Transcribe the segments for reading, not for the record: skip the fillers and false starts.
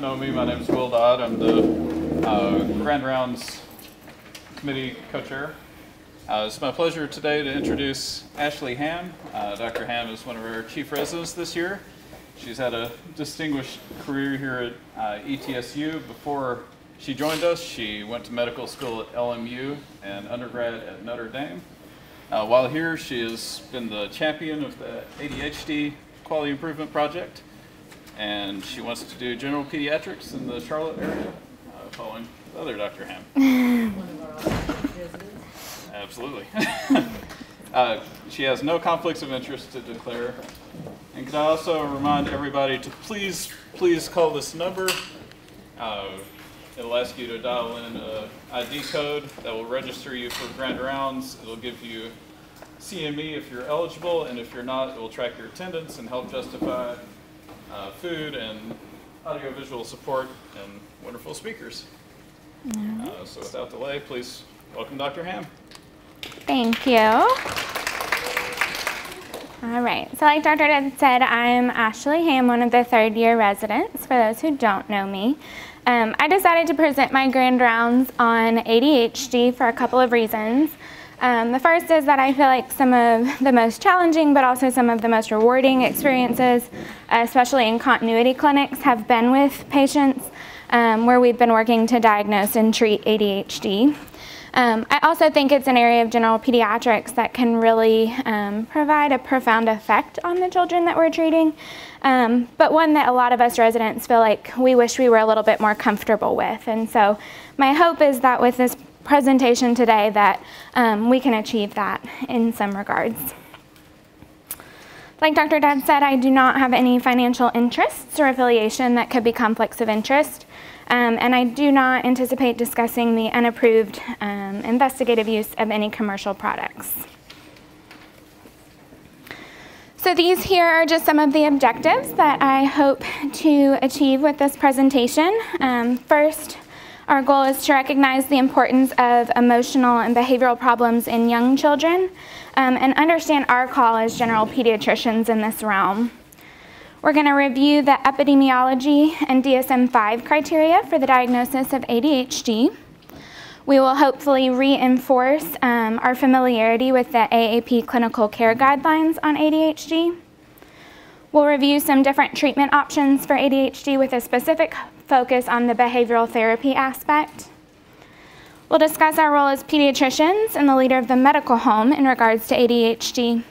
know me, my name is Will Dodd. I'm the Grand Rounds Committee co-chair. It's my pleasure today to introduce Ashley Ham. Dr. Ham is one of our chief residents this year. She's had a distinguished career here at ETSU. Before she joined us, she went to medical school at LMU and undergrad at Notre Dame. While here, she has been the champion of the ADHD Quality Improvement Project, and she wants to do general pediatrics in the Charlotte area, following the other Dr. Ham. One of our office residents. Absolutely. She has no conflicts of interest to declare. And could I also remind everybody to please call this number. It'll ask you to dial in an ID code that will register you for Grand Rounds. It'll give you CME if you're eligible, and if you're not, it will track your attendance and help justify food and audiovisual support and wonderful speakers. So without delay, please welcome Dr. Ham. Thank you. All right, so like Dr. Ed said, I'm Ashley Ham, one of the third-year residents, for those who don't know me. I decided to present my Grand Rounds on ADHD for a couple of reasons. The first is that I feel like some of the most challenging, but also some of the most rewarding experiences, especially in continuity clinics, have been with patients where we've been working to diagnose and treat ADHD. I also think it's an area of general pediatrics that can really provide a profound effect on the children that we're treating, but one that a lot of us residents feel like we wish we were a little bit more comfortable with. And so my hope is that with this presentation today that we can achieve that in some regards. Like Dr. Dodd said, I do not have any financial interests or affiliation that could be conflicts of interest. And I do not anticipate discussing the unapproved investigative use of any commercial products. So these here are just some of the objectives that I hope to achieve with this presentation. First, our goal is to recognize the importance of emotional and behavioral problems in young children and understand our call as general pediatricians in this realm. We're going to review the epidemiology and DSM-5 criteria for the diagnosis of ADHD. We will hopefully reinforce our familiarity with the AAP clinical care guidelines on ADHD. We'll review some different treatment options for ADHD with a specific focus on the behavioral therapy aspect. We'll discuss our role as pediatricians and the leader of the medical home in regards to ADHD.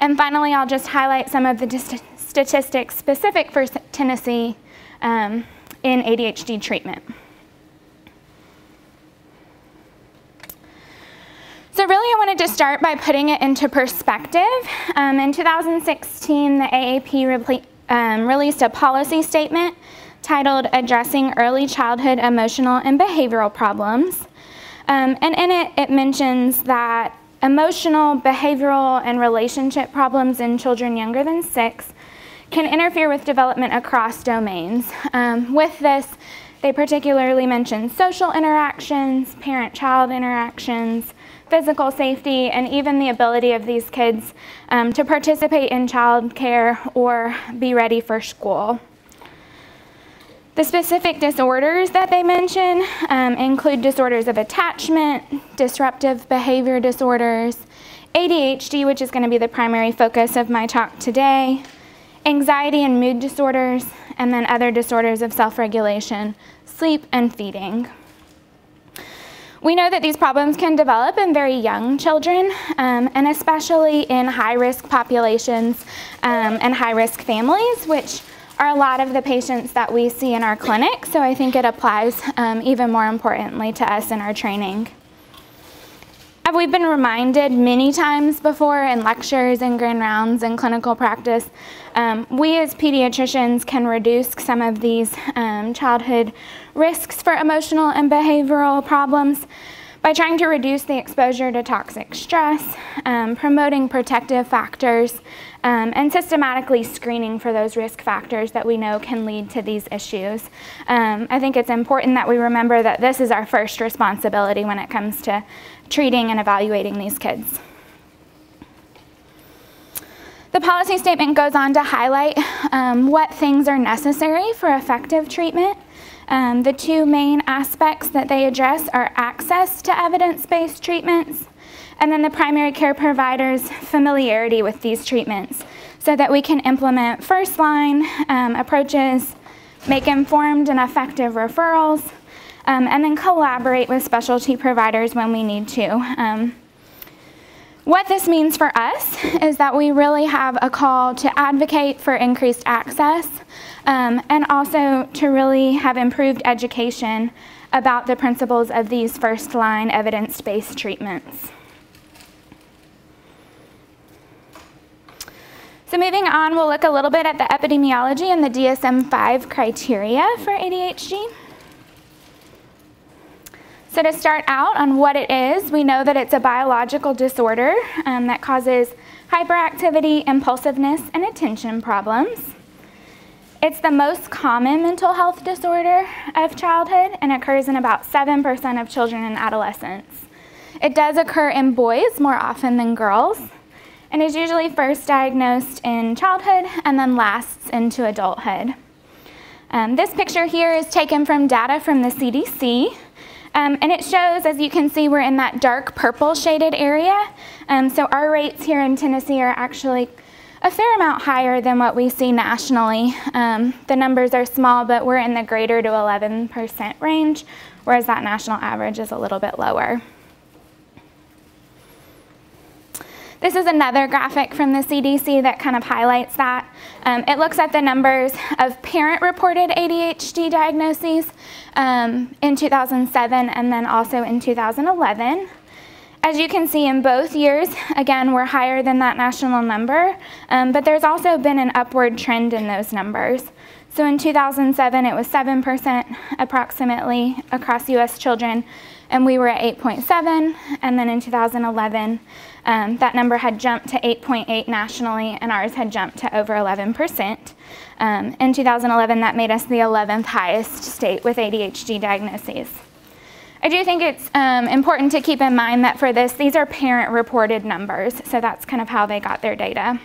And finally, I'll just highlight some of the statistics specific for Tennessee in ADHD treatment. So really, I wanted to start by putting it into perspective. In 2016, the AAP released a policy statement titled Addressing Early Childhood Emotional and Behavioral Problems. And in it, it mentions that emotional, behavioral, and relationship problems in children younger than 6 can interfere with development across domains. With this, they particularly mention social interactions, parent-child interactions, physical safety, and even the ability of these kids to participate in child care or be ready for school. The specific disorders that they mention include disorders of attachment, disruptive behavior disorders, ADHD, which is going to be the primary focus of my talk today, anxiety and mood disorders, and then other disorders of self-regulation, sleep, and feeding. We know that these problems can develop in very young children, and especially in high-risk populations and high-risk families, which are a lot of the patients that we see in our clinic, so I think it applies even more importantly to us in our training. As we've been reminded many times before in lectures and Grand Rounds and clinical practice, we as pediatricians can reduce some of these childhood risks for emotional and behavioral problems by trying to reduce the exposure to toxic stress, promoting protective factors, and systematically screening for those risk factors that we know can lead to these issues. I think it's important that we remember that this is our first responsibility when it comes to treating and evaluating these kids. The policy statement goes on to highlight what things are necessary for effective treatment. The two main aspects that they address are access to evidence-based treatments, and then the primary care provider's familiarity with these treatments so that we can implement first-line approaches, make informed and effective referrals, and then collaborate with specialty providers when we need to. What this means for us is that we really have a call to advocate for increased access and also to really have improved education about the principles of these first-line evidence-based treatments. So moving on, we'll look a little bit at the epidemiology and the DSM-5 criteria for ADHD. So to start out on what it is, we know that it's a biological disorder that causes hyperactivity, impulsiveness, and attention problems. It's the most common mental health disorder of childhood and occurs in about 7% of children and adolescents. It does occur in boys more often than girls, and is usually first diagnosed in childhood and then lasts into adulthood. This picture here is taken from data from the CDC. And it shows, as you can see, we're in that dark purple shaded area. So our rates here in Tennessee are actually a fair amount higher than what we see nationally. The numbers are small, but we're in the greater to 11% range, whereas that national average is a little bit lower. This is another graphic from the CDC that kind of highlights that. It looks at the numbers of parent-reported ADHD diagnoses in 2007 and then also in 2011. As you can see in both years, again, we're higher than that national number, but there's also been an upward trend in those numbers. So in 2007, it was 7% approximately across US children, and we were at 8.7, and then in 2011, that number had jumped to 8.8 nationally, and ours had jumped to over 11%. In 2011, that made us the 11th highest state with ADHD diagnoses. I do think it's important to keep in mind that for this, these are parent-reported numbers, so that's kind of how they got their data.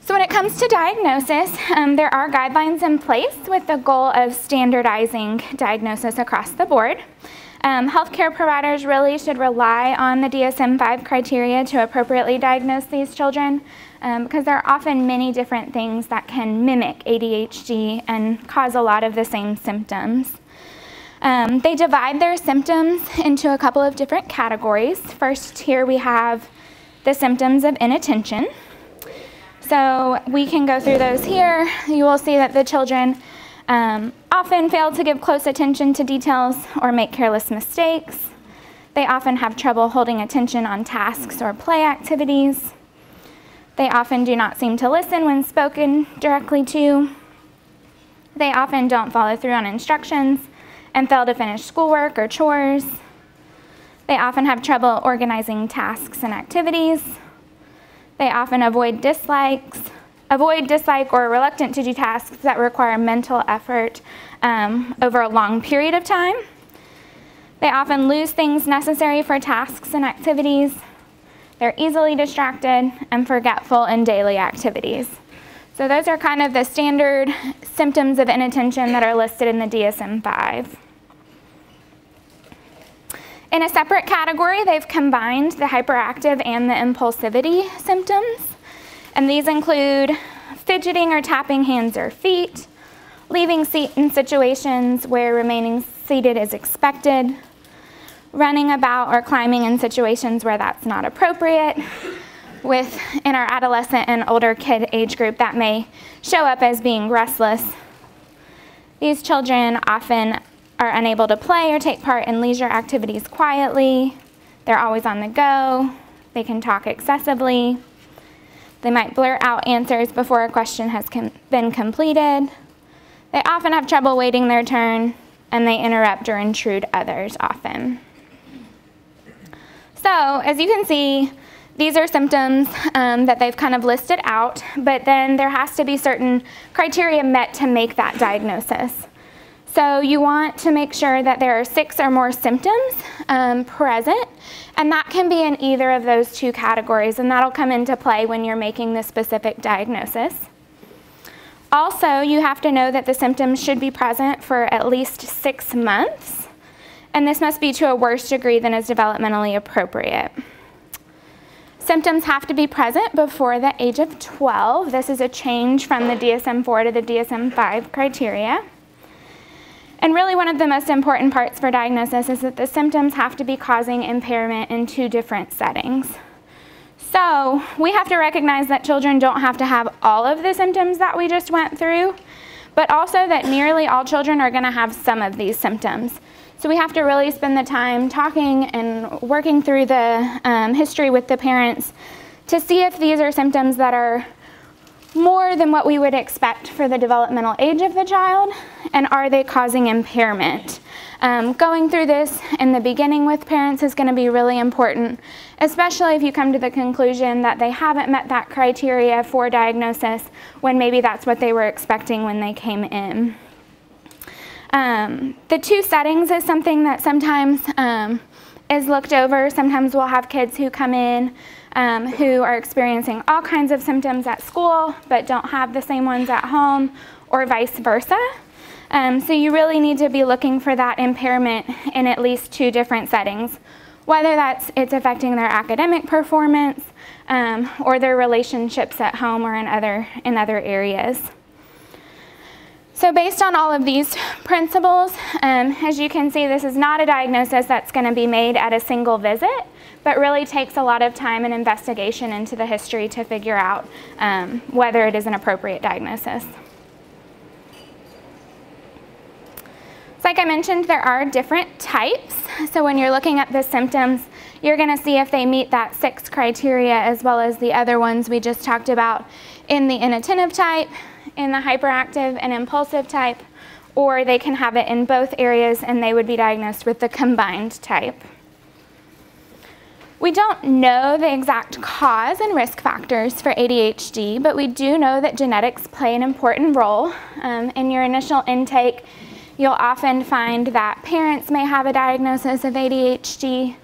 So when it comes to diagnosis, there are guidelines in place with the goal of standardizing diagnosis across the board. Healthcare providers really should rely on the DSM-5 criteria to appropriately diagnose these children because there are often many different things that can mimic ADHD and cause a lot of the same symptoms. They divide their symptoms into a couple of different categories. First, here we have the symptoms of inattention. So we can go through those here. You will see that the children often fail to give close attention to details or make careless mistakes. They often have trouble holding attention on tasks or play activities. They often do not seem to listen when spoken directly to. They often don't follow through on instructions and fail to finish schoolwork or chores. They often have trouble organizing tasks and activities. They often avoid, dislike, or are reluctant to do tasks that require mental effort over a long period of time. They often lose things necessary for tasks and activities. They're easily distracted and forgetful in daily activities. So those are kind of the standard symptoms of inattention that are listed in the DSM-5. In a separate category, they've combined the hyperactive and the impulsivity symptoms. And these include fidgeting or tapping hands or feet, leaving seat in situations where remaining seated is expected, running about or climbing in situations where that's not appropriate. In our adolescent and older kid age group, that may show up as being restless. These children often are unable to play or take part in leisure activities quietly. They're always on the go. They can talk excessively. They might blurt out answers before a question has been completed. They often have trouble waiting their turn, and they interrupt or intrude others often. So, as you can see, these are symptoms that they've kind of listed out, but then there has to be certain criteria met to make that diagnosis. So you want to make sure that there are 6 or more symptoms present, And that can be in either of those two categories, and that'll come into play when you're making the specific diagnosis. Also, you have to know that the symptoms should be present for at least 6 months, and this must be to a worse degree than is developmentally appropriate. Symptoms have to be present before the age of 12. This is a change from the DSM-4 to the DSM-5 criteria. And really one of the most important parts for diagnosis is that the symptoms have to be causing impairment in 2 different settings. So we have to recognize that children don't have to have all of the symptoms that we just went through, but also that nearly all children are going to have some of these symptoms. So we have to really spend the time talking and working through the history with the parents to see if these are symptoms that are more than what we would expect for the developmental age of the child, and are they causing impairment. Going through this in the beginning with parents is going to be really important, especially if you come to the conclusion that they haven't met that criteria for diagnosis when maybe that's what they were expecting when they came in. The 2 settings is something that sometimes is looked over. Sometimes we'll have kids who come in who are experiencing all kinds of symptoms at school but don't have the same ones at home, or vice versa. So you really need to be looking for that impairment in at least 2 different settings, whether it's affecting their academic performance or their relationships at home or in other areas. So based on all of these principles, as you can see, this is not a diagnosis that's going to be made at a single visit, but really takes a lot of time and investigation into the history to figure out whether it is an appropriate diagnosis. So like I mentioned, there are different types. So when you're looking at the symptoms, you're going to see if they meet that 6 criteria as well as the other ones we just talked about in the inattentive type, in the hyperactive and impulsive type, or they can have it in both areas and they would be diagnosed with the combined type. We don't know the exact cause and risk factors for ADHD, but we do know that genetics play an important role. In your initial intake, you'll often find that parents may have a diagnosis of ADHD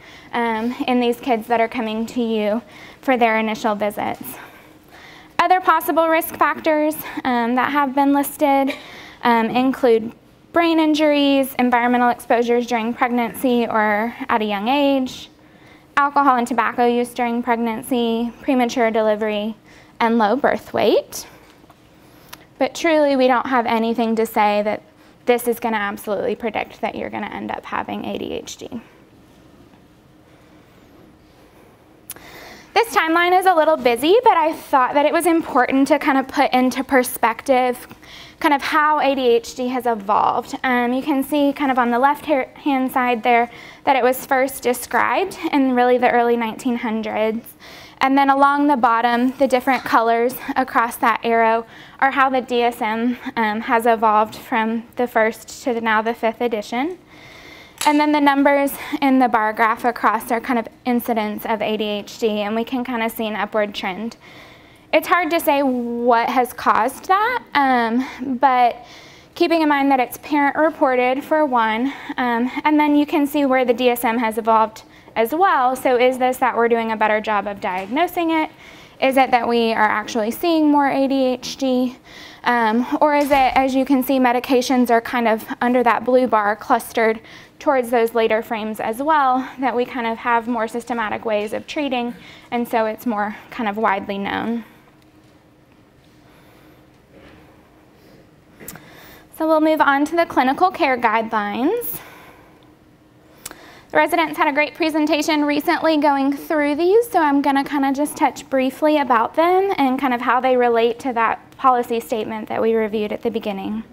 in these kids that are coming to you for their initial visits. Other possible risk factors that have been listed include brain injuries, environmental exposures during pregnancy or at a young age, alcohol and tobacco use during pregnancy, premature delivery, and low birth weight. But truly, we don't have anything to say that this is going to absolutely predict that you're going to end up having ADHD. This timeline is a little busy, but I thought that it was important to kind of put into perspective kind of how ADHD has evolved. You can see kind of on the left-hand side there that it was first described in really the early 1900s. And then along the bottom, the different colors across that arrow are how the DSM has evolved from the first to now the 5th edition. And then the numbers in the bar graph across are kind of incidence of ADHD, and we can kind of see an upward trend. It's hard to say what has caused that, but keeping in mind that it's parent-reported for one, and then you can see where the DSM has evolved as well. So is this that we're doing a better job of diagnosing it? Is it that we are actually seeing more ADHD? Or is it, as you can see, medications are kind of under that blue bar clustered towards those later frames as well, that we kind of have more systematic ways of treating, and so it's more kind of widely known. So we'll move on to the clinical care guidelines. The residents had a great presentation recently going through these, so I'm going to kind of just touch briefly about them and kind of how they relate to that policy statement that we reviewed at the beginning.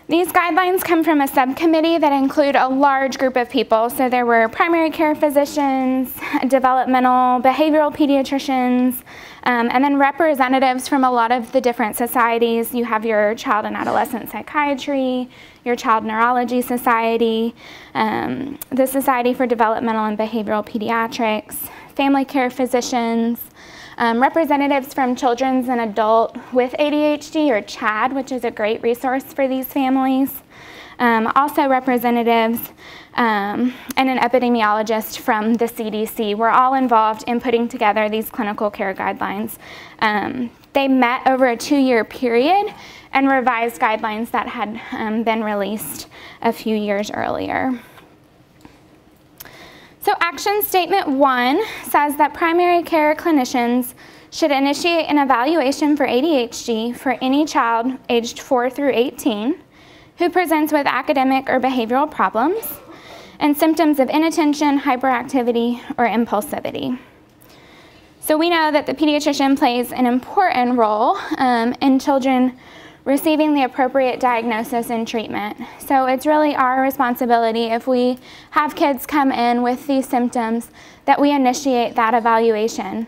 These guidelines come from a subcommittee that include a large group of people. So there were primary care physicians, developmental, behavioral pediatricians, and then representatives from a lot of the different societies. You have your child and adolescent psychiatry, your child neurology society, the Society for Developmental and Behavioral Pediatrics, family care physicians, representatives from Children's and Adult with ADHD, or CHAD, which is a great resource for these families, also representatives and an epidemiologist from the CDC were all involved in putting together these clinical care guidelines. They met over a 2-year period and revised guidelines that had been released a few years earlier. So action statement 1 says that primary care clinicians should initiate an evaluation for ADHD for any child aged 4 through 18 who presents with academic or behavioral problems and symptoms of inattention, hyperactivity, or impulsivity. So we know that the pediatrician plays an important role in children receiving the appropriate diagnosis and treatment. So it's really our responsibility, if we have kids come in with these symptoms, that we initiate that evaluation.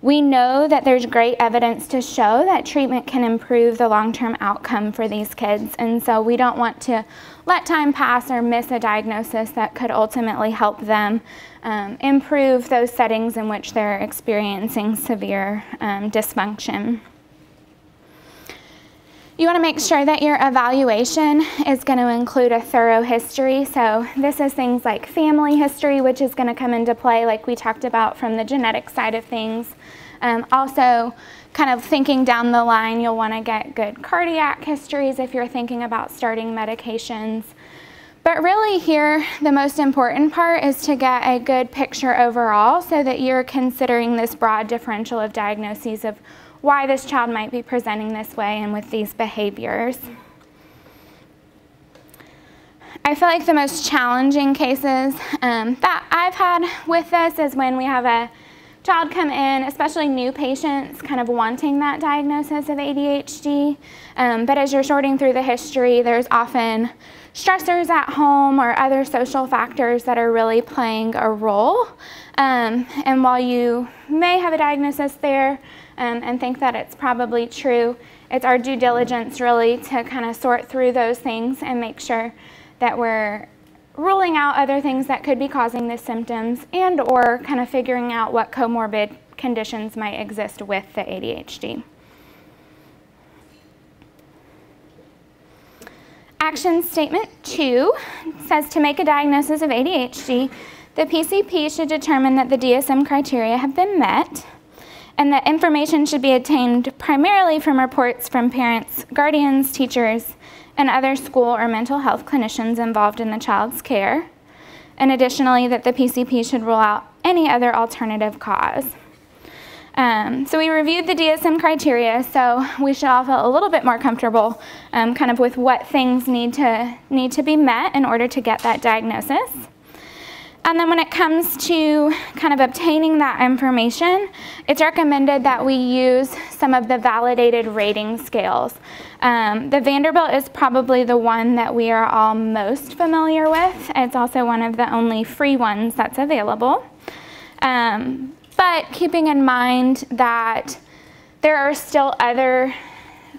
We know that there's great evidence to show that treatment can improve the long-term outcome for these kids, and so we don't want to let time pass or miss a diagnosis that could ultimately help them improve those settings in which they're experiencing severe dysfunction. You want to make sure that your evaluation is going to include a thorough history. So this is things like family history, which is going to come into play like we talked about from the genetic side of things. Also, kind of thinking down the line, you'll want to get good cardiac histories if you're thinking about starting medications. But really here, the most important part is to get a good picture overall so that you're considering this broad differential of diagnoses of why this child might be presenting this way and with these behaviors. I feel like the most challenging cases that I've had with this is when we have a child come in, especially new patients, kind of wanting that diagnosis of ADHD. But as you're sorting through the history, there's often stressors at home or other social factors that are really playing a role. And while you may have a diagnosis there, and think that it's probably true, it's our due diligence really to kind of sort through those things and make sure that we're ruling out other things that could be causing the symptoms and or kind of figuring out what comorbid conditions might exist with the ADHD. Action statement 2 says to make a diagnosis of ADHD, the PCP should determine that the DSM criteria have been met, and that information should be obtained primarily from reports from parents, guardians, teachers, and other school or mental health clinicians involved in the child's care. And additionally, that the PCP should rule out any other alternative cause. So we reviewed the DSM criteria, so we should all feel a little bit more comfortable kind of with what things need to be met in order to get that diagnosis. And then when it comes to kind of obtaining that information, it's recommended that we use some of the validated rating scales. The Vanderbilt is probably the one that we are all most familiar with. It's also one of the only free ones that's available. But keeping in mind that there are still other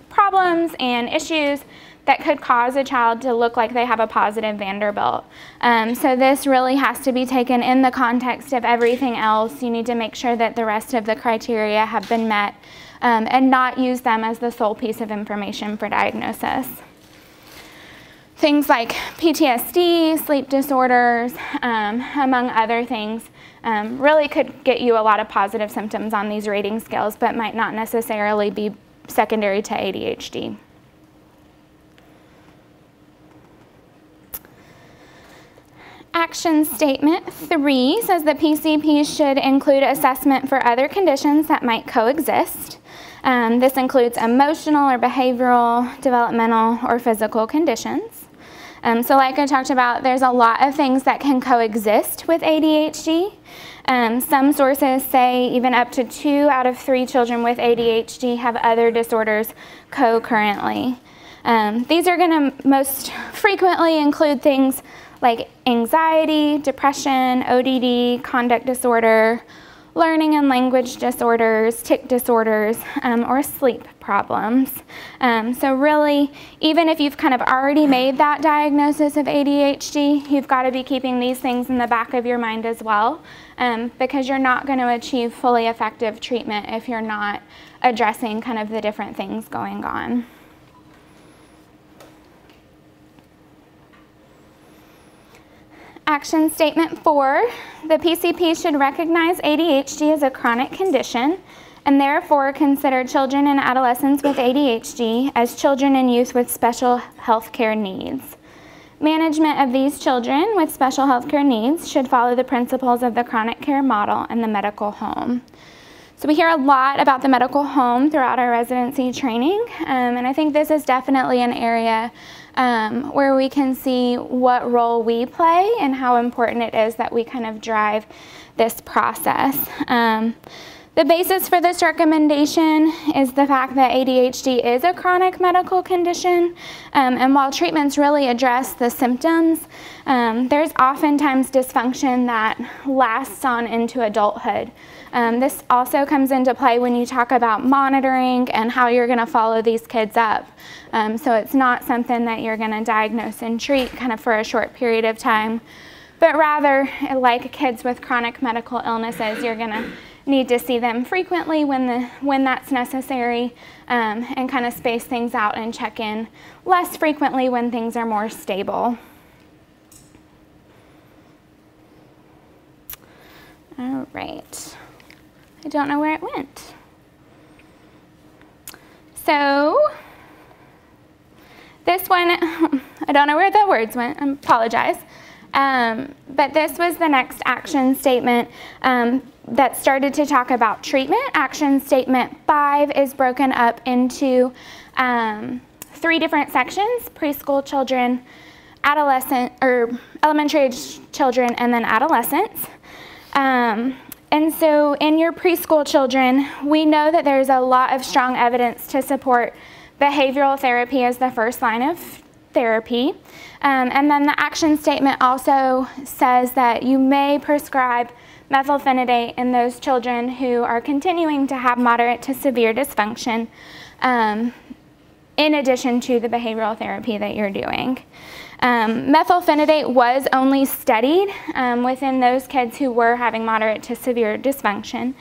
problems and issues that could cause a child to look like they have a positive Vanderbilt. So this really has to be taken in the context of everything else. You need to make sure that the rest of the criteria have been met and not use them as the sole piece of information for diagnosis. Things like PTSD, sleep disorders, among other things, really could get you a lot of positive symptoms on these rating scales, but might not necessarily be secondary to ADHD. Action statement 3 says the PCP should include assessment for other conditions that might coexist. This includes emotional or behavioral, developmental, or physical conditions. So like I talked about, there's a lot of things that can coexist with ADHD. Some sources say even up to 2 out of 3 children with ADHD have other disorders co-currently. These are going to most frequently include things like anxiety, depression, ODD, conduct disorder, learning and language disorders, tic disorders, or sleep problems. So really, even if you've kind of already made that diagnosis of ADHD, you've got to be keeping these things in the back of your mind as well, because you're not going to achieve fully effective treatment if you're not addressing kind of the different things going on. Action Statement 4, the PCP should recognize ADHD as a chronic condition and therefore consider children and adolescents with ADHD as children and youth with special health care needs. Management of these children with special health care needs should follow the principles of the chronic care model and the medical home. So we hear a lot about the medical home throughout our residency training, and I think this is definitely an area where we can see what role we play and how important it is that we kind of drive this process. The basis for this recommendation is the fact that ADHD is a chronic medical condition, and while treatments really address the symptoms, there's oftentimes dysfunction that lasts on into adulthood. This also comes into play when you talk about monitoring and how you're going to follow these kids up. So it's not something that you're going to diagnose and treat kind of for a short period of time, but rather, like kids with chronic medical illnesses, you're going to need to see them frequently when that's necessary, and kind of space things out and check in less frequently when things are more stable. All right. I don't know where it went. So this one, I don't know where the words went, I apologize. But this was the next action statement that started to talk about treatment. Action statement 5 is broken up into 3 different sections: preschool children, adolescent or elementary age children, and then adolescents. And so in your preschool children, we know that there's a lot of strong evidence to support behavioral therapy as the first line of therapy. And then the action statement also says that you may prescribe methylphenidate in those children who are continuing to have moderate to severe dysfunction, in addition to the behavioral therapy that you're doing. Methylphenidate was only studied within those kids who were having moderate to severe dysfunction.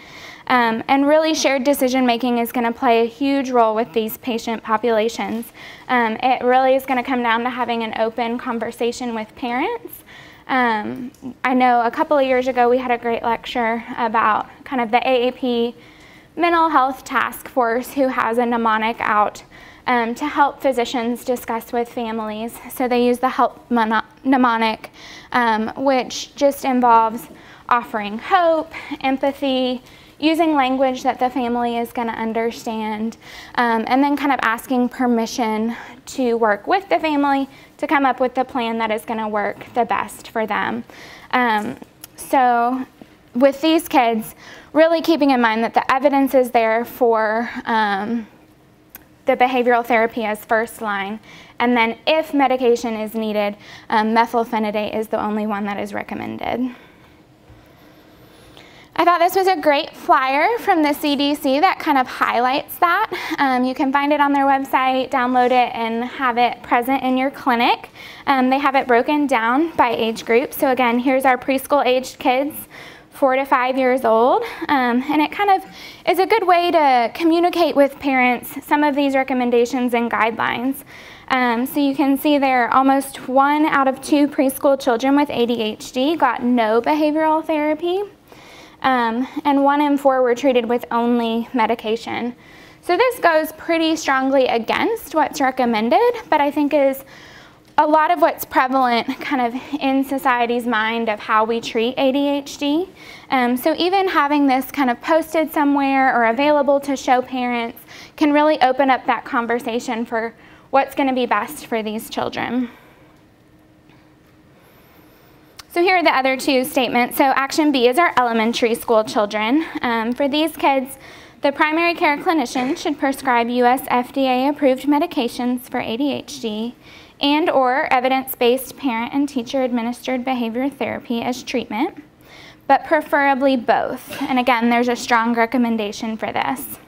And really shared decision making is going to play a huge role with these patient populations. It really is going to come down to having an open conversation with parents. I know a couple of years ago we had a great lecture about kind of the AAP mental health task force who has a mnemonic out to help physicians discuss with families. So they use the HELP mnemonic, which just involves offering hope, empathy, using language that the family is going to understand, and then kind of asking permission to work with the family to come up with the plan that is going to work the best for them. So with these kids, really keeping in mind that the evidence is there for the behavioral therapy as first line, and then if medication is needed, methylphenidate is the only one that is recommended. I thought this was a great flyer from the CDC that kind of highlights that. You can find it on their website, download it, and have it present in your clinic. They have it broken down by age group. So again, here's our preschool aged kids, 4 to 5 years old. And it kind of is a good way to communicate with parents some of these recommendations and guidelines. So you can see there almost 1 out of 2 preschool children with ADHD got no behavioral therapy. And 1 in 4 were treated with only medication. So this goes pretty strongly against what's recommended, but I think is a lot of what's prevalent kind of in society's mind of how we treat ADHD. So even having this kind of posted somewhere or available to show parents can really open up that conversation for what's going to be best for these children. So here are the other 2 statements. So action B is our elementary school children. For these kids, the primary care clinician should prescribe US FDA approved medications for ADHD and or evidence-based parent and teacher administered behavior therapy as treatment, but preferably both. And again, there's a strong recommendation for this.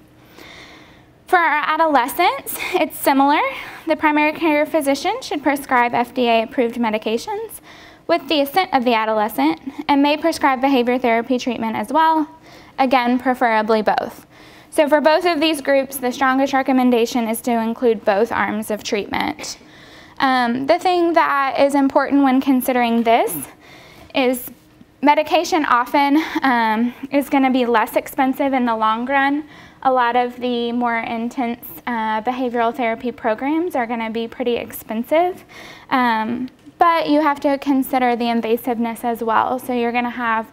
For our adolescents, it's similar. The primary care physician should prescribe FDA approved medications with the assent of the adolescent, and may prescribe behavior therapy treatment as well, again, preferably both. So for both of these groups, the strongest recommendation is to include both arms of treatment. The thing that is important when considering this is medication often is going to be less expensive in the long run. A lot of the more intense behavioral therapy programs are going to be pretty expensive. But you have to consider the invasiveness as well. So you're going to have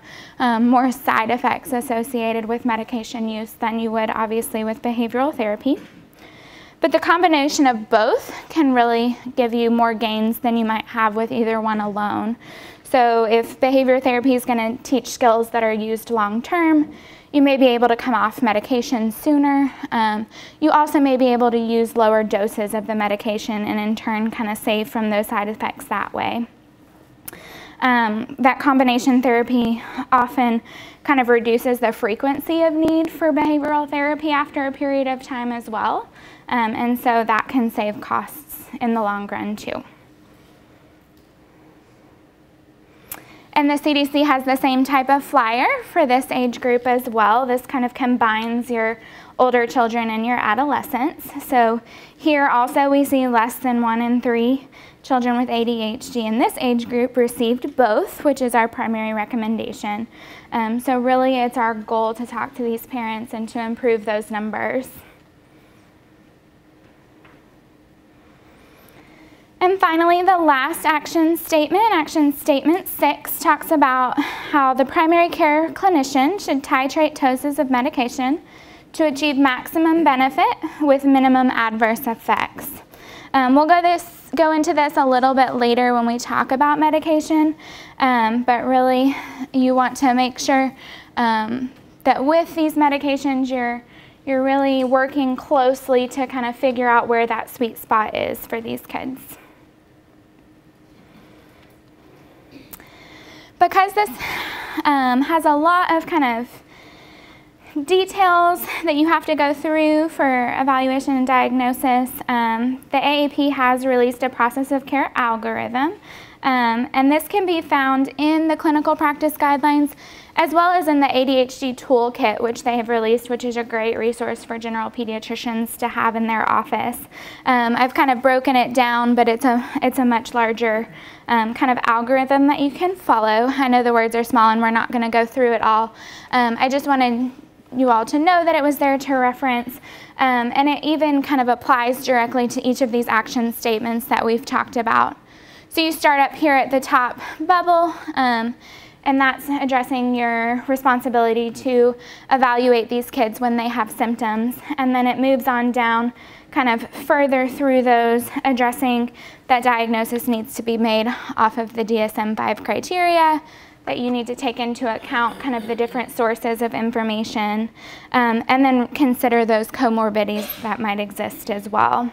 more side effects associated with medication use than you would obviously with behavioral therapy. But the combination of both can really give you more gains than you might have with either one alone. So if behavior therapy is going to teach skills that are used long term, you may be able to come off medication sooner. You also may be able to use lower doses of the medication and in turn kind of save from those side effects that way. That combination therapy often kind of reduces the frequency of need for behavioral therapy after a period of time as well. And so that can save costs in the long run too. And the CDC has the same type of flyer for this age group as well. This kind of combines your older children and your adolescents. So here also we see less than 1 in 3 children with ADHD in this age group received both, which is our primary recommendation. So really it's our goal to talk to these parents and to improve those numbers. And finally, the last action statement 6, talks about how the primary care clinician should titrate doses of medication to achieve maximum benefit with minimum adverse effects. We'll go into this a little bit later when we talk about medication, but really you want to make sure that with these medications you're really working closely to kind of figure out where that sweet spot is for these kids. Because this has a lot of kind of details that you have to go through for evaluation and diagnosis, the AAP has released a process of care algorithm, and this can be found in the clinical practice guidelines as well as in the ADHD toolkit, which they have released, which is a great resource for general pediatricians to have in their office. I've kind of broken it down, but it's a much larger kind of algorithm that you can follow. I know the words are small and we're not going to go through it all. I just wanted you all to know that it was there to reference, and it even kind of applies directly to each of these action statements that we've talked about. So you start up here at the top bubble, and that's addressing your responsibility to evaluate these kids when they have symptoms. And then it moves on down kind of further through those, addressing that diagnosis needs to be made off of the DSM-5 criteria, that you need to take into account kind of the different sources of information, and then consider those comorbidities that might exist as well.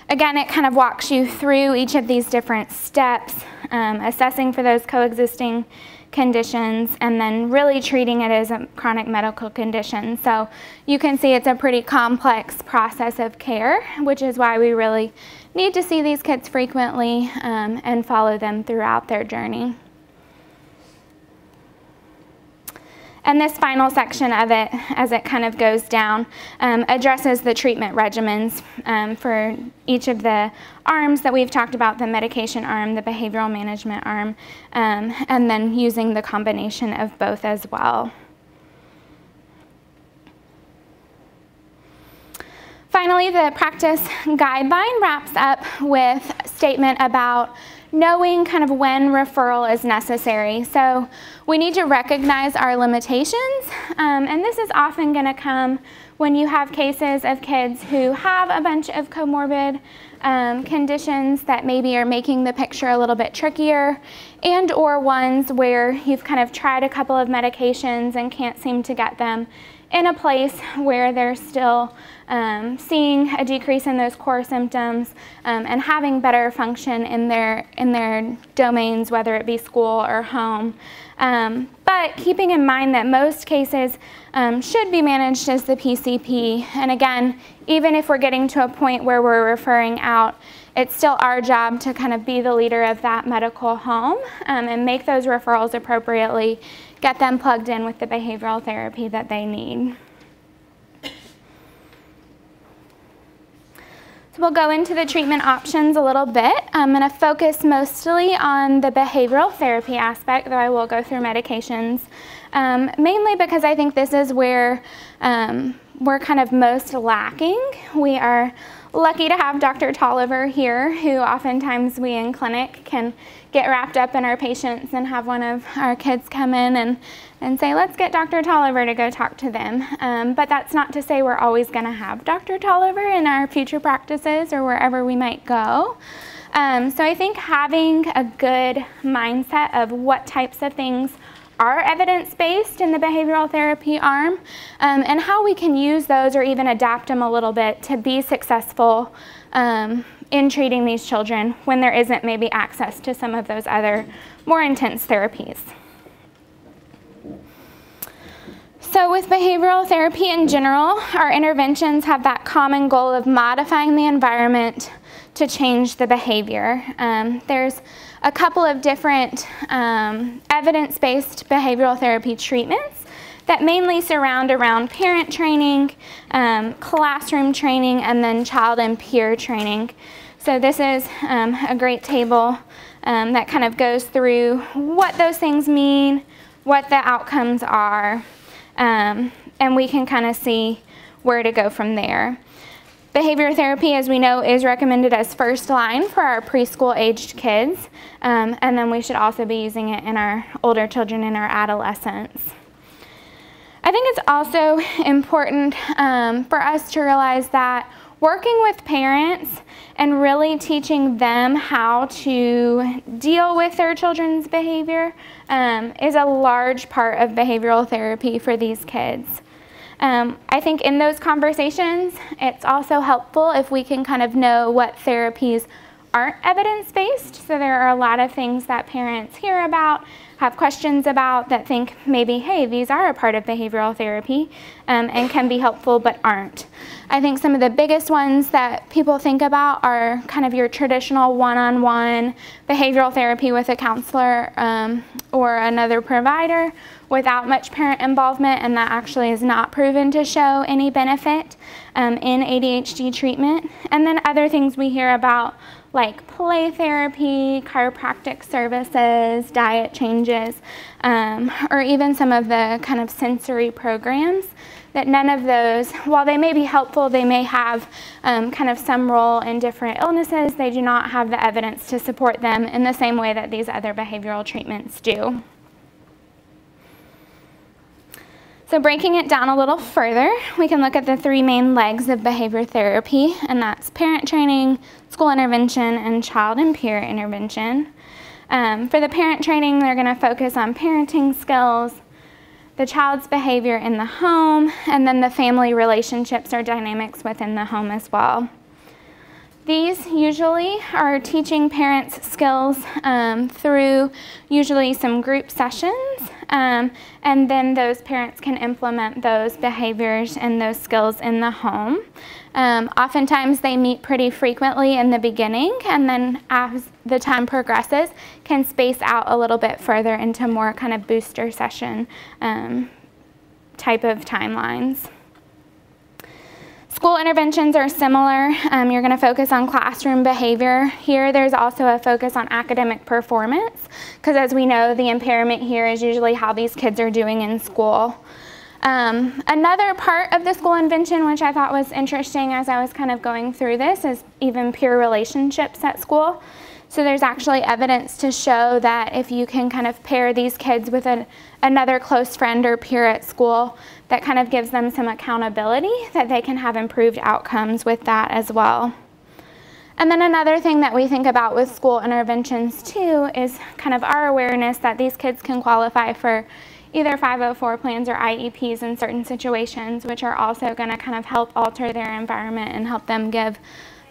Again, it kind of walks you through each of these different steps, assessing for those coexisting conditions, and then really treating it as a chronic medical condition. So you can see it's a pretty complex process of care, which is why we really need to see these kids frequently and follow them throughout their journey. And this final section of it, as it kind of goes down, addresses the treatment regimens for each of the arms that we've talked about, the medication arm, the behavioral management arm, and then using the combination of both as well. Finally, the practice guideline wraps up with a statement about knowing kind of when referral is necessary. So we need to recognize our limitations, and this is often going to come when you have cases of kids who have a bunch of comorbid conditions that maybe are making the picture a little bit trickier, and or ones where you've kind of tried a couple of medications and can't seem to get them in a place where they're still seeing a decrease in those core symptoms and having better function in their domains, whether it be school or home. But keeping in mind that most cases should be managed as the PCP. And again, even if we're getting to a point where we're referring out, it's still our job to kind of be the leader of that medical home and make those referrals appropriately, get them plugged in with the behavioral therapy that they need. So we'll go into the treatment options a little bit. I'm going to focus mostly on the behavioral therapy aspect, though I will go through medications, mainly because I think this is where we're kind of most lacking. We are lucky to have Dr. Tolliver here, who oftentimes we in clinic can get wrapped up in our patients and have one of our kids come in and say, let's get Dr. Tolliver to go talk to them. But that's not to say we're always going to have Dr. Tolliver in our future practices or wherever we might go. So I think having a good mindset of what types of things are evidence-based in the behavioral therapy arm, and how we can use those or even adapt them a little bit to be successful in treating these children when there isn't maybe access to some of those other more intense therapies. So with behavioral therapy in general, our interventions have that common goal of modifying the environment to change the behavior. There's a couple of different evidence-based behavioral therapy treatments that mainly surround around parent training, classroom training, and then child and peer training. So this is a great table that kind of goes through what those things mean, what the outcomes are, and we can kind of see where to go from there. Behavior therapy, as we know, is recommended as first line for our preschool-aged kids, and then we should also be using it in our older children and our adolescents. I think it's also important for us to realize that working with parents and really teaching them how to deal with their children's behavior is a large part of behavioral therapy for these kids. I think in those conversations, it's also helpful if we can kind of know what therapies aren't evidence-based. So there are a lot of things that parents hear about, have questions about, that think maybe, hey, these are a part of behavioral therapy and can be helpful but aren't. I think some of the biggest ones that people think about are kind of your traditional one-on-one behavioral therapy with a counselor or another provider without much parent involvement, and that actually is not proven to show any benefit in ADHD treatment. And then other things we hear about like play therapy, chiropractic services, diet changes, or even some of the kind of sensory programs, that none of those, while they may be helpful, they may have kind of some role in different illnesses, they do not have the evidence to support them in the same way that these other behavioral treatments do. So breaking it down a little further, we can look at the three main legs of behavior therapy, and that's parent training, school intervention, and child and peer intervention. For the parent training, they're going to focus on parenting skills, the child's behavior in the home, and then the family relationships or dynamics within the home as well. These usually are teaching parents skills through usually some group sessions, and then those parents can implement those behaviors and those skills in the home. Oftentimes they meet pretty frequently in the beginning, and then as the time progresses can space out a little bit further into more kind of booster session type of timelines. School interventions are similar. You're going to focus on classroom behavior. Here there's also a focus on academic performance, because as we know, the impairment here is usually how these kids are doing in school. Another part of the school intervention, which I thought was interesting as I was kind of going through this, is even peer relationships at school. So there's actually evidence to show that if you can kind of pair these kids with another close friend or peer at school, that kind of gives them some accountability, that they can have improved outcomes with that as well. And then another thing that we think about with school interventions too is kind of our awareness that these kids can qualify for either 504 plans or IEPs in certain situations, which are also going to kind of help alter their environment and help them give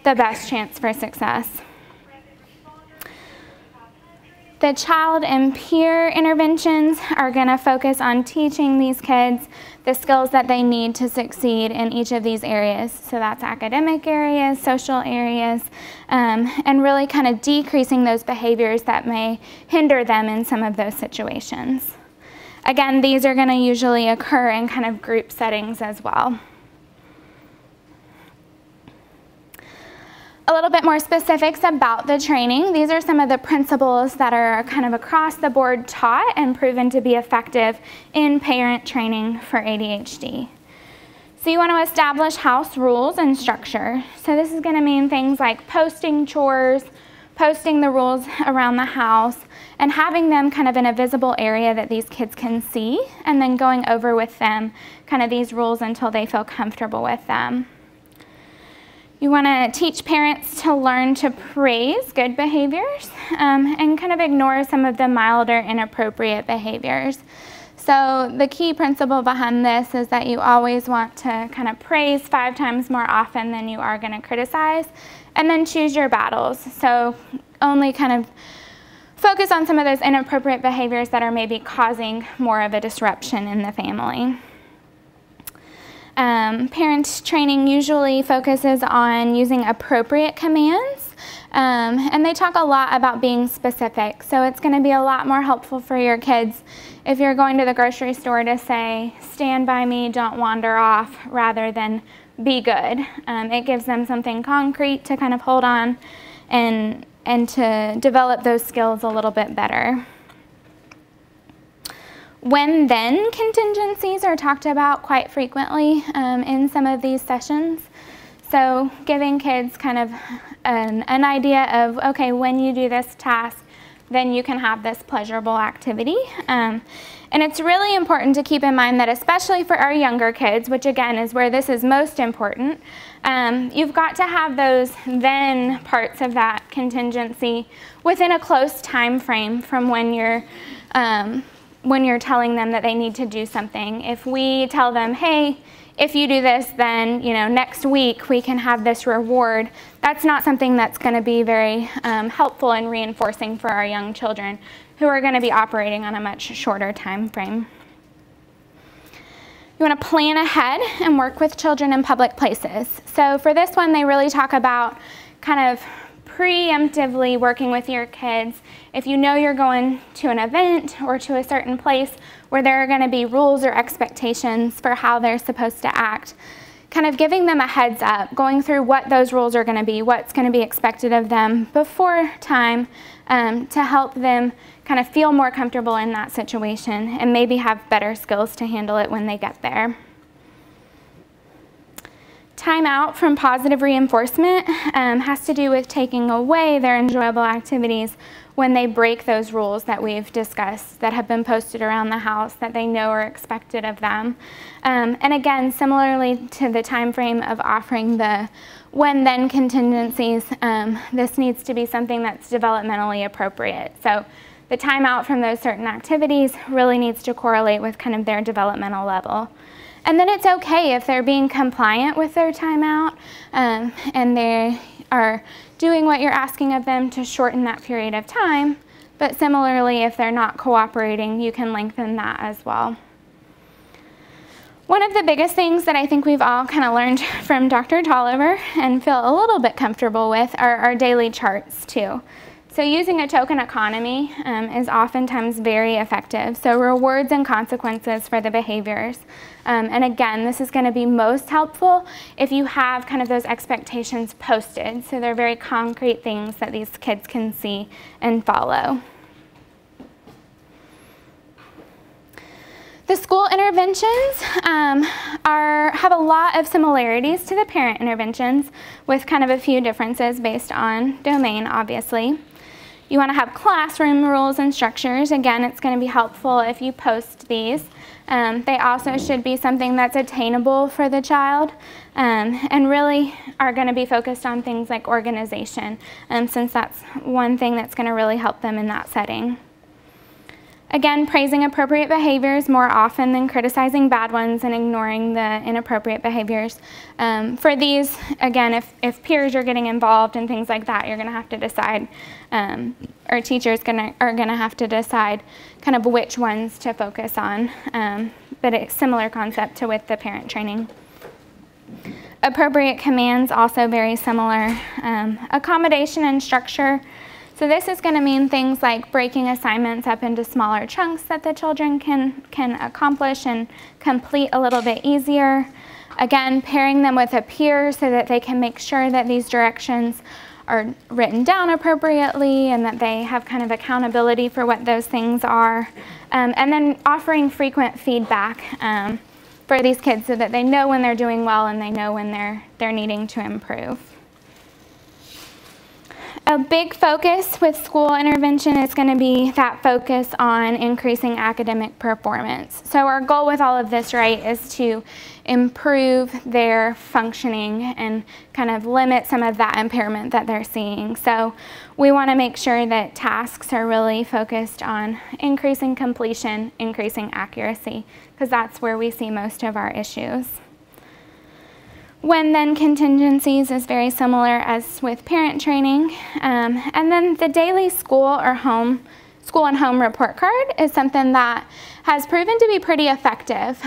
the best chance for success. The child and peer interventions are going to focus on teaching these kids the skills that they need to succeed in each of these areas. So that's academic areas, social areas, and really kind of decreasing those behaviors that may hinder them in some of those situations. Again, these are going to usually occur in kind of group settings as well. A little bit more specifics about the training. These are some of the principles that are kind of across the board taught and proven to be effective in parent training for ADHD. So you want to establish house rules and structure. So this is going to mean things like posting chores, posting the rules around the house, and having them kind of in a visible area that these kids can see, and then going over with them kind of these rules until they feel comfortable with them. You want to teach parents to learn to praise good behaviors and kind of ignore some of the milder, inappropriate behaviors. So the key principle behind this is that you always want to kind of praise 5 times more often than you are going to criticize, and then choose your battles. So only kind of focus on some of those inappropriate behaviors that are maybe causing more of a disruption in the family. Parent training usually focuses on using appropriate commands, and they talk a lot about being specific. So it's going to be a lot more helpful for your kids if you're going to the grocery store to say, stand by me, don't wander off, rather than be good. It gives them something concrete to kind of hold on and to develop those skills a little bit better. When-then contingencies are talked about quite frequently in some of these sessions. So giving kids kind of an idea of, okay, when you do this task, then you can have this pleasurable activity. And it's really important to keep in mind that especially for our younger kids, which again is where this is most important, you've got to have those then parts of that contingency within a close time frame from when you're telling them that they need to do something. If we tell them, hey, if you do this, then next week we can have this reward, that's not something that's going to be very helpful and reinforcing for our young children who are going to be operating on a much shorter time frame. You want to plan ahead and work with children in public places. So for this one, they really talk about kind of preemptively working with your kids. If you know you're going to an event or to a certain place where there are going to be rules or expectations for how they're supposed to act, kind of giving them a heads up, going through what those rules are going to be, what's going to be expected of them before time to help them kind of feel more comfortable in that situation and maybe have better skills to handle it when they get there. Time out from positive reinforcement has to do with taking away their enjoyable activities when they break those rules that we've discussed that have been posted around the house that they know are expected of them. And again, similarly to the time frame of offering the when-then contingencies, this needs to be something that's developmentally appropriate. So the time out from those certain activities really needs to correlate with kind of their developmental level. And then it's okay if they're being compliant with their timeout and they are doing what you're asking of them to shorten that period of time. But similarly, if they're not cooperating, you can lengthen that as well. One of the biggest things that I think we've all kind of learned from Dr. Tolliver and feel a little bit comfortable with are our daily charts too. So using a token economy is oftentimes very effective. So rewards and consequences for the behaviors. And again, this is going to be most helpful if you have kind of those expectations posted. So they're very concrete things that these kids can see and follow. The school interventions have a lot of similarities to the parent interventions with kind of a few differences based on domain, obviously. You want to have classroom rules and structures. Again, it's going to be helpful if you post these. They also should be something that's attainable for the child and really are going to be focused on things like organization, since that's one thing that's going to really help them in that setting. Again, praising appropriate behaviors more often than criticizing bad ones and ignoring the inappropriate behaviors. For these, again, if peers are getting involved and things like that, you're going to have to decide, or teachers are going to have to decide kind of which ones to focus on. But it's a similar concept to with the parent training. Appropriate commands, also very similar. Accommodation and structure. So this is going to mean things like breaking assignments up into smaller chunks that the children can accomplish and complete a little bit easier. Again, pairing them with a peer so that they can make sure that these directions are written down appropriately and that they have kind of accountability for what those things are. And then offering frequent feedback for these kids so that they know when they're doing well and they know when they're needing to improve. A big focus with school intervention is going to be that focus on increasing academic performance. So our goal with all of this, right, is to improve their functioning and kind of limit some of that impairment that they're seeing. So we want to make sure that tasks are really focused on increasing completion, increasing accuracy, because that's where we see most of our issues. When then contingencies is very similar as with parent training. And then the daily school and home report card is something that has proven to be pretty effective.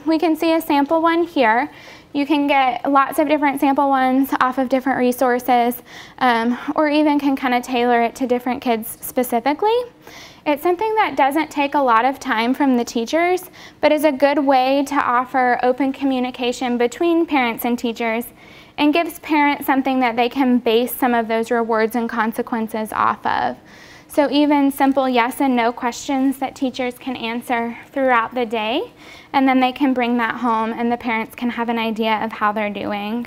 We can see a sample one here. You can get lots of different sample ones off of different resources, or even can kind of tailor it to different kids specifically. It's something that doesn't take a lot of time from the teachers, but is a good way to offer open communication between parents and teachers and gives parents something that they can base some of those rewards and consequences off of. So even simple yes and no questions that teachers can answer throughout the day, and then they can bring that home and the parents can have an idea of how they're doing.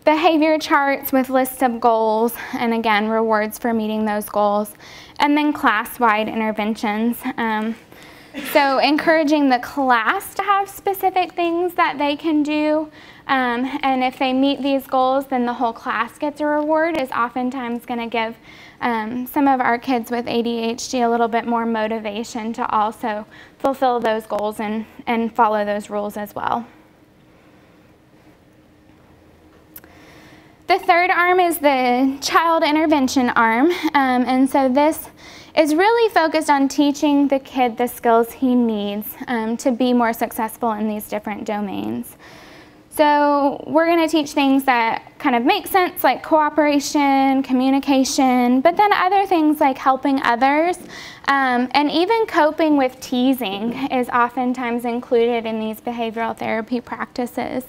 Behavior charts with lists of goals, and again, rewards for meeting those goals, and then class-wide interventions. So encouraging the class to have specific things that they can do, and if they meet these goals, then the whole class gets a reward, is oftentimes going to give some of our kids with ADHD a little bit more motivation to also fulfill those goals and follow those rules as well. The third arm is the child intervention arm, and so this is really focused on teaching the kid the skills he needs to be more successful in these different domains. So we're going to teach things that kind of make sense, like cooperation, communication, but then other things like helping others, and even coping with teasing is oftentimes included in these behavioral therapy practices.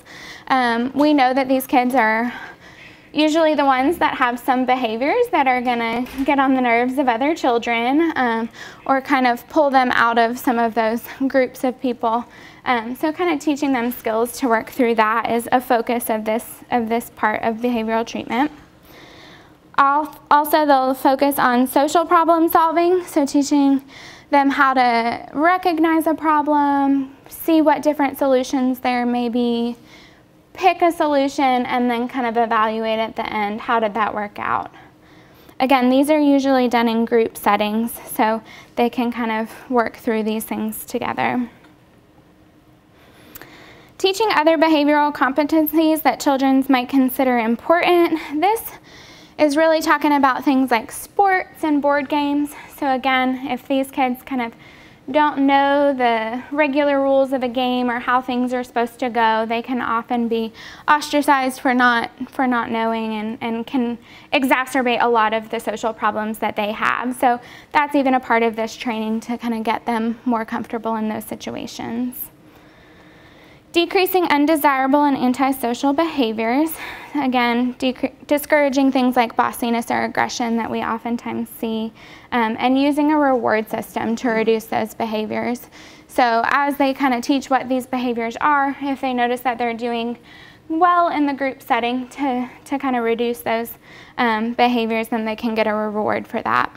We know that these kids are usually the ones that have some behaviors that are going to get on the nerves of other children, or kind of pull them out of some of those groups of people. So kind of teaching them skills to work through that is a focus of this part of behavioral treatment. Also, they'll focus on social problem solving, so teaching them how to recognize a problem, see what different solutions there may be, pick a solution, and then kind of evaluate at the end, how did that work out? Again, these are usually done in group settings, so they can kind of work through these things together. Teaching other behavioral competencies that children might consider important. This is really talking about things like sports and board games. So again, if these kids kind of don't know the regular rules of a game or how things are supposed to go, they can often be ostracized for not knowing, and can exacerbate a lot of the social problems that they have. So that's even a part of this training to kind of get them more comfortable in those situations. Decreasing undesirable and antisocial behaviors. Again, discouraging things like bossiness or aggression that we oftentimes see, and using a reward system to reduce those behaviors. So as they kind of teach what these behaviors are, if they notice that they're doing well in the group setting to kind of reduce those behaviors, then they can get a reward for that.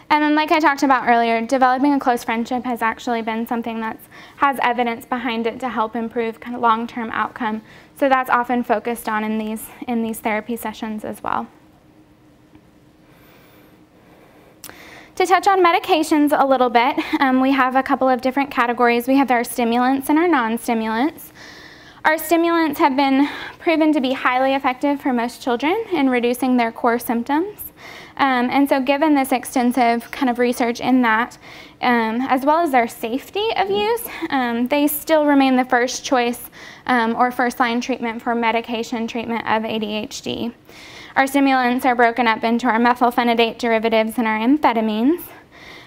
And then, like I talked about earlier, developing a close friendship has actually been something that has evidence behind it to help improve kind of long-term outcome. So that's often focused on in these therapy sessions as well. To touch on medications a little bit, we have a couple of different categories. We have our stimulants and our non-stimulants. Our stimulants have been proven to be highly effective for most children in reducing their core symptoms. And so given this extensive kind of research in that, as well as their safety of use, they still remain the first choice or first line treatment for medication treatment of ADHD. Our stimulants are broken up into our methylphenidate derivatives and our amphetamines.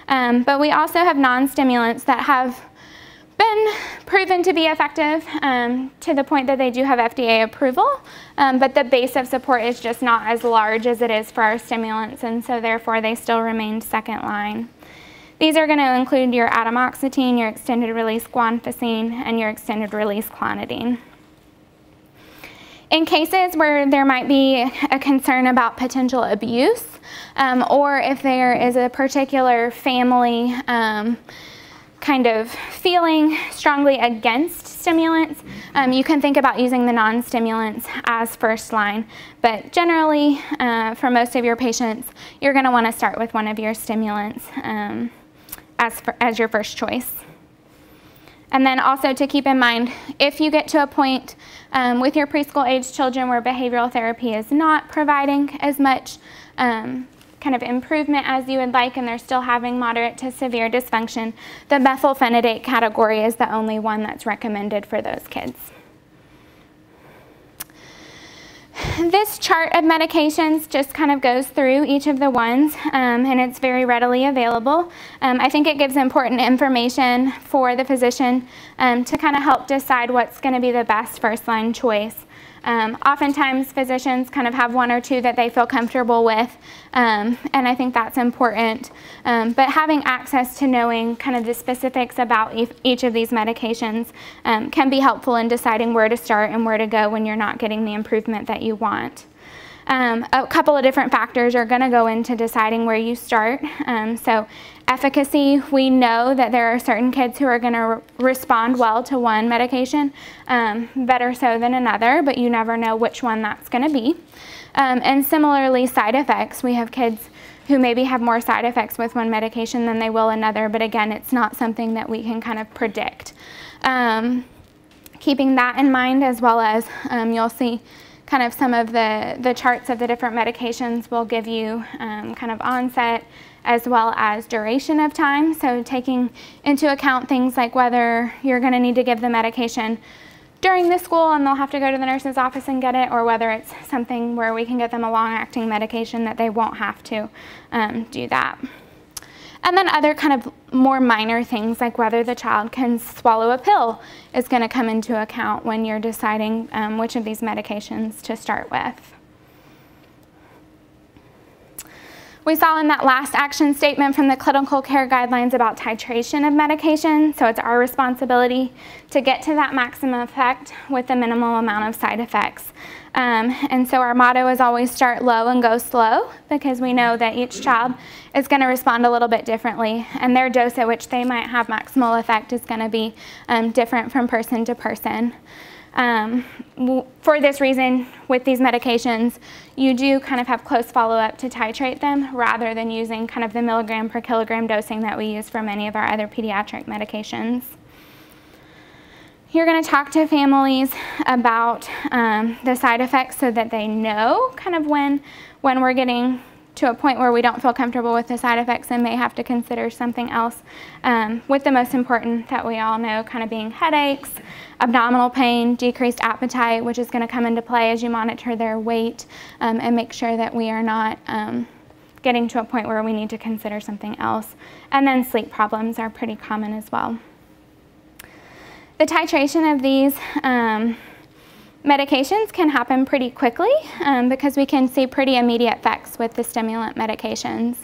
But we also have non-stimulants that have been proven to be effective to the point that they do have FDA approval, but the base of support is just not as large as it is for our stimulants, and so therefore they still remain second line. These are going to include your atomoxetine, your extended release guanfacine, and your extended release clonidine. In cases where there might be a concern about potential abuse, or if there is a particular family kind of feeling strongly against stimulants, you can think about using the non-stimulants as first line. But generally, for most of your patients, you're going to want to start with one of your stimulants as your first choice. And then also to keep in mind, if you get to a point with your preschool age children where behavioral therapy is not providing as much kind of improvement as you would like and they're still having moderate to severe dysfunction, the methylphenidate category is the only one that's recommended for those kids. This chart of medications just kind of goes through each of the ones, and it's very readily available. I think it gives important information for the physician to kind of help decide what's going to be the best first-line choice. Oftentimes, physicians kind of have one or two that they feel comfortable with, and I think that's important. But having access to knowing kind of the specifics about each of these medications can be helpful in deciding where to start and where to go when you're not getting the improvement that you want. A couple of different factors are going to go into deciding where you start. So efficacy, we know that there are certain kids who are going to respond well to one medication, better so than another, but you never know which one that's going to be. And similarly, side effects. We have kids who maybe have more side effects with one medication than they will another, but again, it's not something that we can kind of predict. Keeping that in mind, as well as you'll see kind of some of the charts of the different medications will give you kind of onset as well as duration of time. So taking into account things like whether you're going to need to give the medication during the school and they'll have to go to the nurse's office and get it, or whether it's something where we can get them a long-acting medication that they won't have to do that. And then other kind of more minor things like whether the child can swallow a pill is going to come into account when you're deciding which of these medications to start with. We saw in that last action statement from the clinical care guidelines about titration of medication, so it's our responsibility to get to that maximum effect with the minimal amount of side effects. And so our motto is always start low and go slow, because we know that each child is going to respond a little bit differently, and their dose at which they might have maximal effect is going to be different from person to person. For this reason, with these medications, you do kind of have close follow-up to titrate them rather than using kind of the milligram per kilogram dosing that we use for many of our other pediatric medications. You're going to talk to families about the side effects so that they know kind of when we're getting to a point where we don't feel comfortable with the side effects and may have to consider something else, with the most important that we all know kind of being headaches, abdominal pain, decreased appetite, which is going to come into play as you monitor their weight and make sure that we are not getting to a point where we need to consider something else. And then sleep problems are pretty common as well. The titration of these medications can happen pretty quickly because we can see pretty immediate effects with the stimulant medications.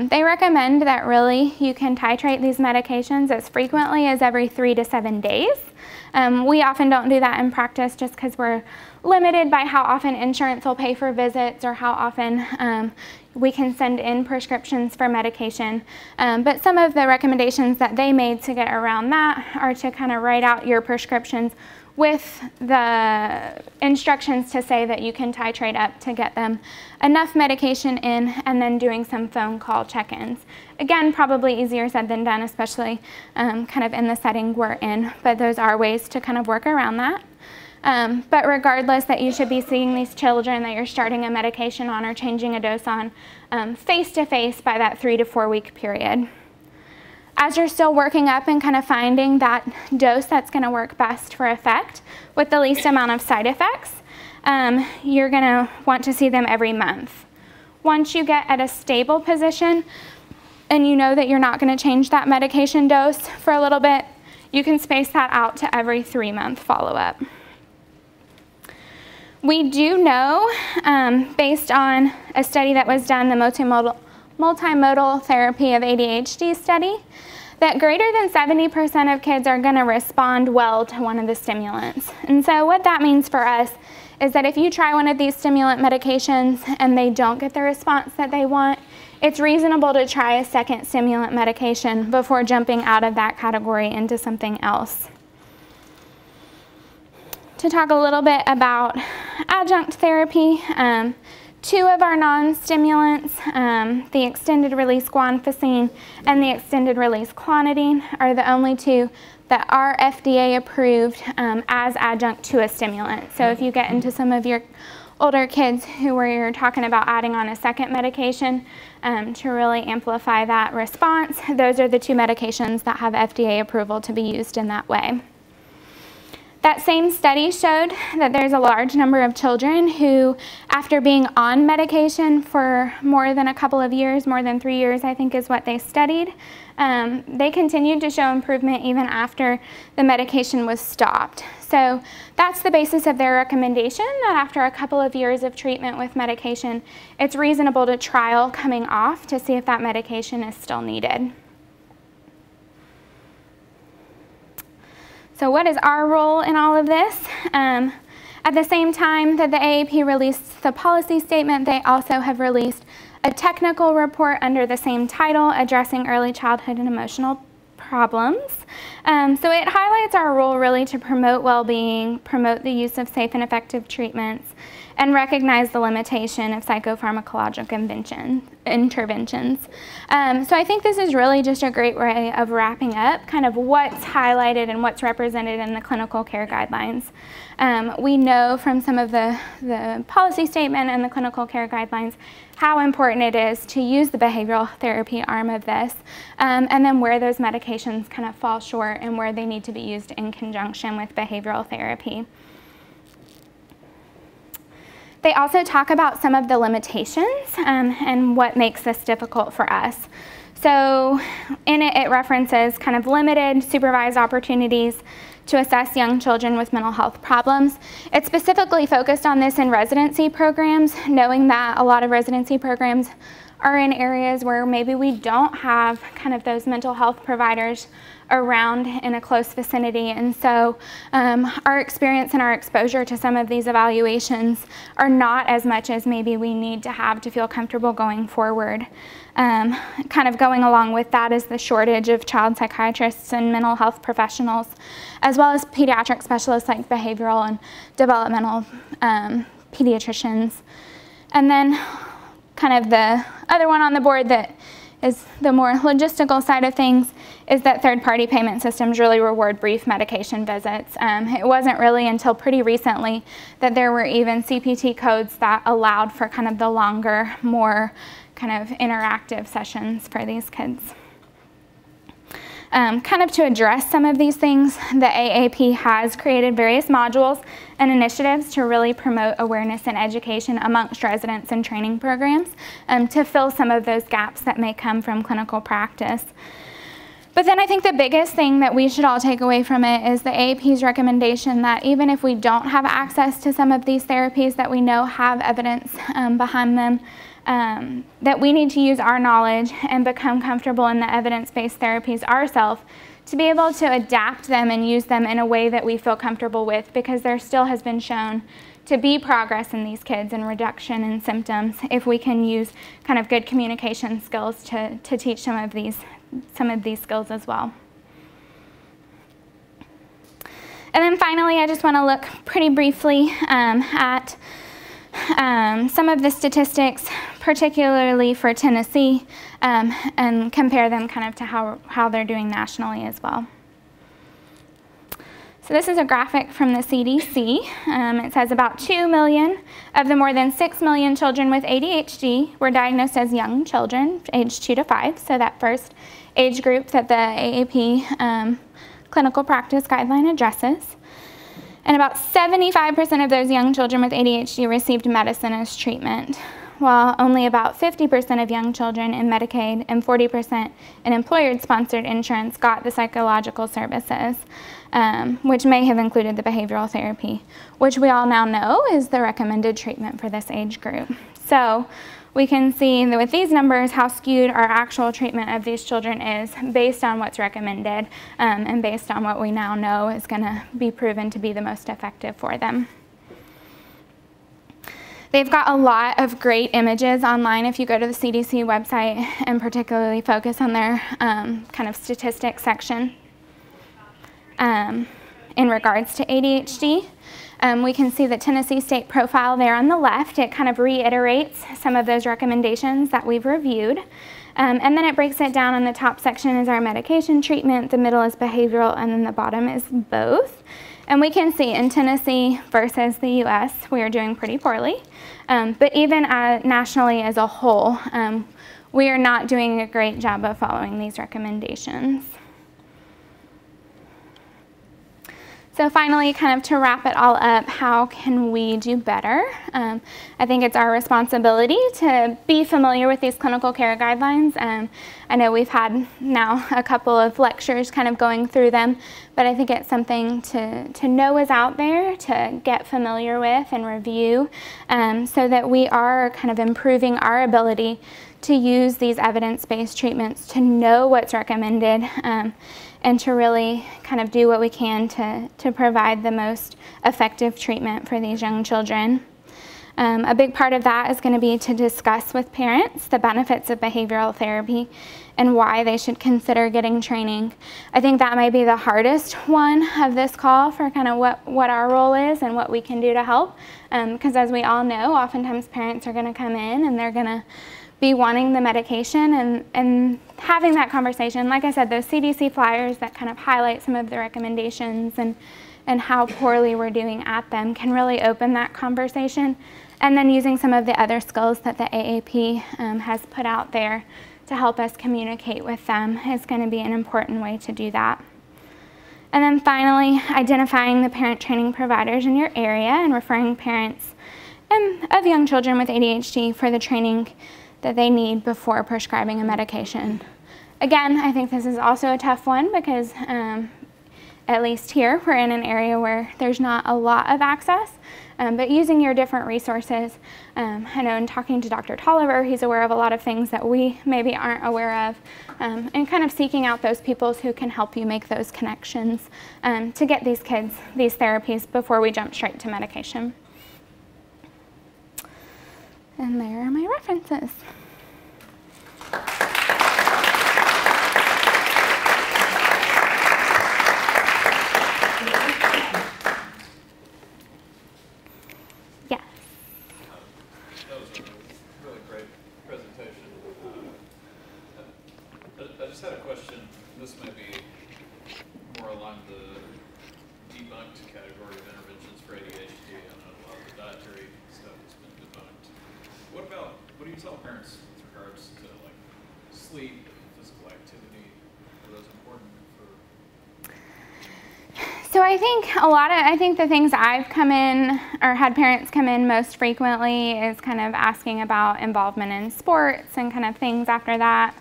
They recommend that really you can titrate these medications as frequently as every 3 to 7 days. We often don't do that in practice just because we're limited by how often insurance will pay for visits or how often we can send in prescriptions for medication. But some of the recommendations that they made to get around that are to kind of write out your prescriptions with the instructions to say that you can titrate up to get them enough medication in, and then doing some phone call check-ins. Again, probably easier said than done, especially kind of in the setting we're in, but those are ways to kind of work around that. But regardless, that you should be seeing these children that you're starting a medication on or changing a dose on face-to-face by that 3 to 4 week period. As you're still working up and kind of finding that dose that's going to work best for effect with the least amount of side effects, you're going to want to see them every month. Once you get at a stable position and you know that you're not going to change that medication dose for a little bit, you can space that out to every 3-month follow-up. We do know, based on a study that was done, the multimodal therapy of ADHD study, that greater than 70% of kids are going to respond well to one of the stimulants. And so what that means for us is that if you try one of these stimulant medications and they don't get the response that they want, it's reasonable to try a second stimulant medication before jumping out of that category into something else. To talk a little bit about adjunct therapy, 2 of our non-stimulants, the extended release guanfacine and the extended release clonidine, are the only 2 that are FDA approved as adjunct to a stimulant. So if you get into some of your older kids where you're talking about adding on a second medication to really amplify that response, those are the 2 medications that have FDA approval to be used in that way. That same study showed that there's a large number of children who, after being on medication for more than a couple of years, more than 3 years, I think is what they studied, they continued to show improvement even after the medication was stopped. So that's the basis of their recommendation, that after a couple of years of treatment with medication, it's reasonable to trial coming off to see if that medication is still needed. So what is our role in all of this? At the same time that the AAP released the policy statement, they also have released a technical report under the same title, Addressing Early Childhood and Emotional Problems. So it highlights our role really to promote well-being, promote the use of safe and effective treatments, and recognize the limitation of psychopharmacologic interventions. So I think this is really just a great way of wrapping up kind of what's highlighted and what's represented in the clinical care guidelines. We know from some of the policy statement and the clinical care guidelines how important it is to use the behavioral therapy arm of this, and then where those medications kind of fall short and where they need to be used in conjunction with behavioral therapy. They also talk about some of the limitations and what makes this difficult for us. So in it, it references kind of limited supervised opportunities to assess young children with mental health problems. It's specifically focused on this in residency programs, knowing that a lot of residency programs are in areas where maybe we don't have kind of those mental health providers around in a close vicinity. And so our experience and our exposure to some of these evaluations are not as much as maybe we need to have to feel comfortable going forward. Kind of going along with that is the shortage of child psychiatrists and mental health professionals, as well as pediatric specialists like behavioral and developmental pediatricians. And then kind of the other one on the board that is the more logistical side of things is that third-party payment systems really reward brief medication visits. It wasn't really until pretty recently that there were even CPT codes that allowed for kind of the longer, more kind of interactive sessions for these kids. Kind of to address some of these things, the AAP has created various modules and initiatives to really promote awareness and education amongst residents and training programs to fill some of those gaps that may come from clinical practice. But then I think the biggest thing that we should all take away from it is the AAP's recommendation that even if we don't have access to some of these therapies that we know have evidence behind them, that we need to use our knowledge and become comfortable in the evidence-based therapies ourselves to be able to adapt them and use them in a way that we feel comfortable with, because there still has been shown to be progress in these kids and reduction in symptoms if we can use kind of good communication skills to teach some of these skills as well. And then finally, I just want to look pretty briefly at some of the statistics, particularly for Tennessee, and compare them kind of to how they're doing nationally as well. So this is a graphic from the CDC. It says about 2 million of the more than 6 million children with ADHD were diagnosed as young children, aged 2 to 5, so that first age group that the AAP clinical practice guideline addresses. And about 75% of those young children with ADHD received medicine as treatment. while only about 50% of young children in Medicaid and 40% in employer-sponsored insurance got the psychological services, which may have included the behavioral therapy, which we all now know is the recommended treatment for this age group. So we can see that with these numbers how skewed our actual treatment of these children is based on what's recommended and based on what we now know is going to be proven to be the most effective for them. They've got a lot of great images online if you go to the CDC website and particularly focus on their kind of statistics section in regards to ADHD. We can see the Tennessee State profile there on the left. It kind of reiterates some of those recommendations that we've reviewed. And then it breaks it down. On the top section is our medication treatment, the middle is behavioral, and then the bottom is both. And we can see in Tennessee versus the US, we are doing pretty poorly. But even nationally as a whole, we are not doing a great job of following these recommendations. So finally, kind of to wrap it all up, how can we do better? I think it's our responsibility to be familiar with these clinical care guidelines. I know we've had now a couple of lectures kind of going through them, but I think it's something to know is out there, to get familiar with and review, so that we are kind of improving our ability to use these evidence-based treatments, to know what's recommended, and to really kind of do what we can to provide the most effective treatment for these young children. A big part of that is going to be to discuss with parents the benefits of behavioral therapy and why they should consider getting training. I think that may be the hardest one of this call for kind of what our role is and what we can do to help. Because as we all know, oftentimes parents are going to come in and they're going to be wanting the medication and having that conversation. Like I said, those CDC flyers that kind of highlight some of the recommendations and how poorly we're doing at them can really open that conversation. And then using some of the other skills that the AAP has put out there to help us communicate with them is going to be an important way to do that. And then finally, identifying the parent training providers in your area and referring parents of young children with ADHD for the training that they need before prescribing a medication. Again, I think this is also a tough one because at least here, we're in an area where there's not a lot of access, but using your different resources. I know in talking to Dr. Tolliver, he's aware of a lot of things that we maybe aren't aware of, and kind of seeking out those people who can help you make those connections to get these kids these therapies before we jump straight to medication. And there are my references. Yes. That was a really great presentation. I just had a question. This may be more along the debunked category of interventions for ADHD. I know a lot of the dietary stuff has been debunked. What do you tell parents with regards to like sleep and physical activity? Are those important for? So I think the things I've come in or had parents come in most frequently is kind of asking about involvement in sports and kind of things after that.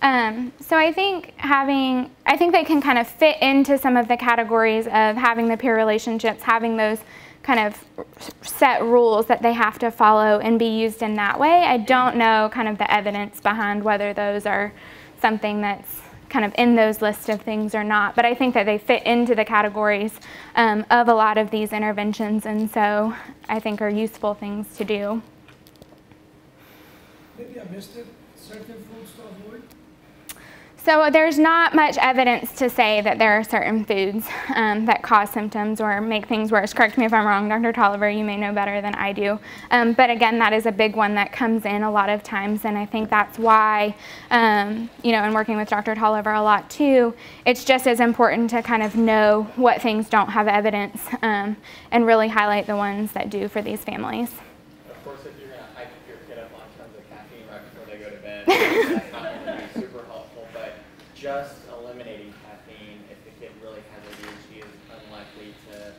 So I think they can kind of fit into some of the categories of having the peer relationships, having those kind of set rules that they have to follow and be used in that way. I don't know kind of the evidence behind whether those are something that's kind of in those list of things or not, but I think that they fit into the categories of a lot of these interventions, and so I think are useful things to do. Maybe I missed it. Certain foods to avoid? So there's not much evidence to say that there are certain foods that cause symptoms or make things worse. Correct me if I'm wrong, Dr. Tolliver, you may know better than I do. But again, that is a big one that comes in a lot of times, and I think that's why, you know, in working with Dr. Tolliver a lot too, it's just as important to kind of know what things don't have evidence and really highlight the ones that do for these families. Of course, if you're going to hype your kid up on tons of caffeine right before they go to bed, that's not going to be super helpful, but just eliminating caffeine if the kid really has ADHD is unlikely to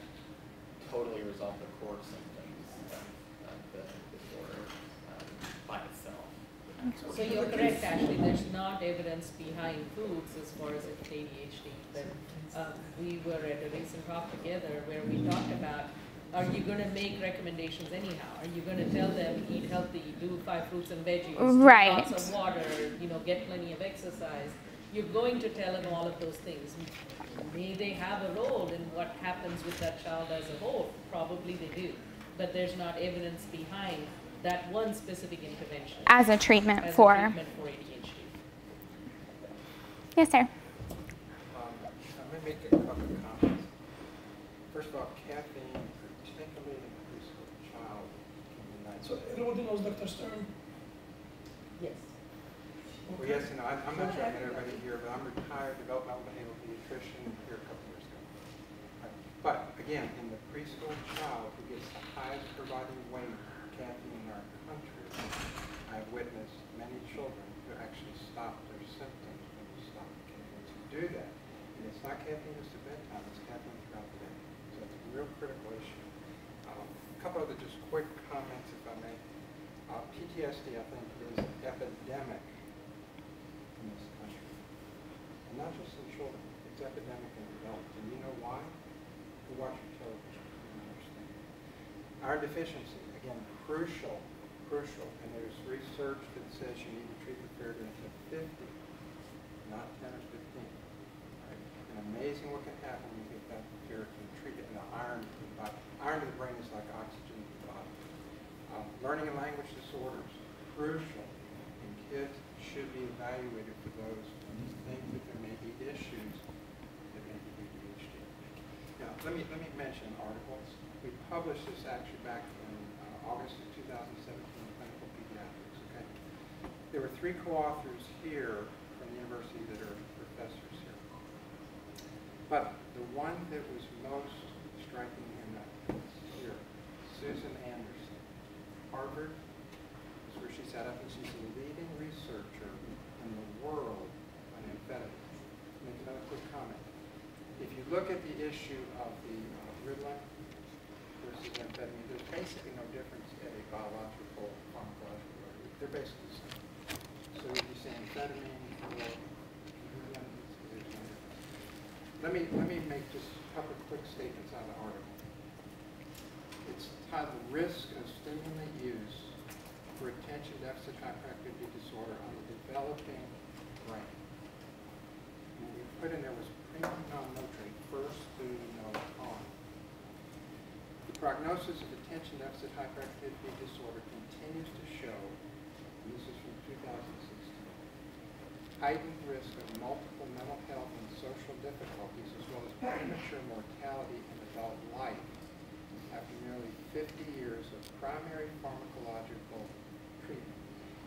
totally resolve the core symptoms of the disorder. So you're correct, actually, there's not evidence behind foods as far as it's ADHD. But we were at a recent talk together where we talked about, are you going to make recommendations anyhow? Are you going to tell them eat healthy, do 5 fruits and veggies, Right. drink lots of water, get plenty of exercise? You're going to tell them all of those things. May they have a role in what happens with that child as a whole? Probably they do. But there's not evidence behind that one specific intervention As a treatment as for. a treatment for ADHD. Yes, sir. Let me make a couple of comments. First of all, caffeine, particularly in a preschool child, can be nice. So everybody knows Dr. Stern. Yes. Well, yes, I'm not sure I met everybody here, but I'm a retired developmental behavioral pediatrician here a couple years ago. But again, in the preschool child who gets the highest providing weight of caffeine in our country, I've witnessed many children who actually stop their symptoms when you stop caffeine. To do that, and it's not caffeine just at bedtime, it's caffeine throughout the day. So it's a real critical issue. A couple other just quick comments, if I may. PTSD, I think, is epidemic in this country. And not just in children, it's epidemic in adults. And you know why? You watch your television, you understand. Our deficiency, again, crucial, and there's research that says you need to treat the ferret into 50, not 10 or 15. Right? And amazing what can happen when you get that ferret and treat it in the iron to the body. Iron to the brain is like oxygen to the body. Learning and language disorders, crucial, and kids should be evaluated for those when you think that there may be issues that may be ADHD. Now, let me mention articles. We published this actually back in August of 2017 in Clinical Pediatrics. Okay, there were 3 co-authors here from the university that are professors here. But the one that was most striking in that was here, Susan Anderson, Harvard. Is where she sat up, and she's a leading researcher in the world on amphetamines. Make another quick comment. If you look at the issue of the Ritalin versus amphetamine, there's basically no difference at a biological, pharmacological level. They're basically the same. So if you say amphetamine or Ritalin, there's no difference. Let me make just a couple of quick statements on the article. It's titled "Risk of Stimulant Use for Attention Deficit Hyperactivity Disorder on the Developing Brain." And what we put in there was premium non-nitrate, first food no harm. The prognosis of attention deficit hyperactivity disorder continues to show, and this is from 2016, heightened risk of multiple mental health and social difficulties as well as premature mortality in adult life after nearly 50 years of primary pharmacological treatment.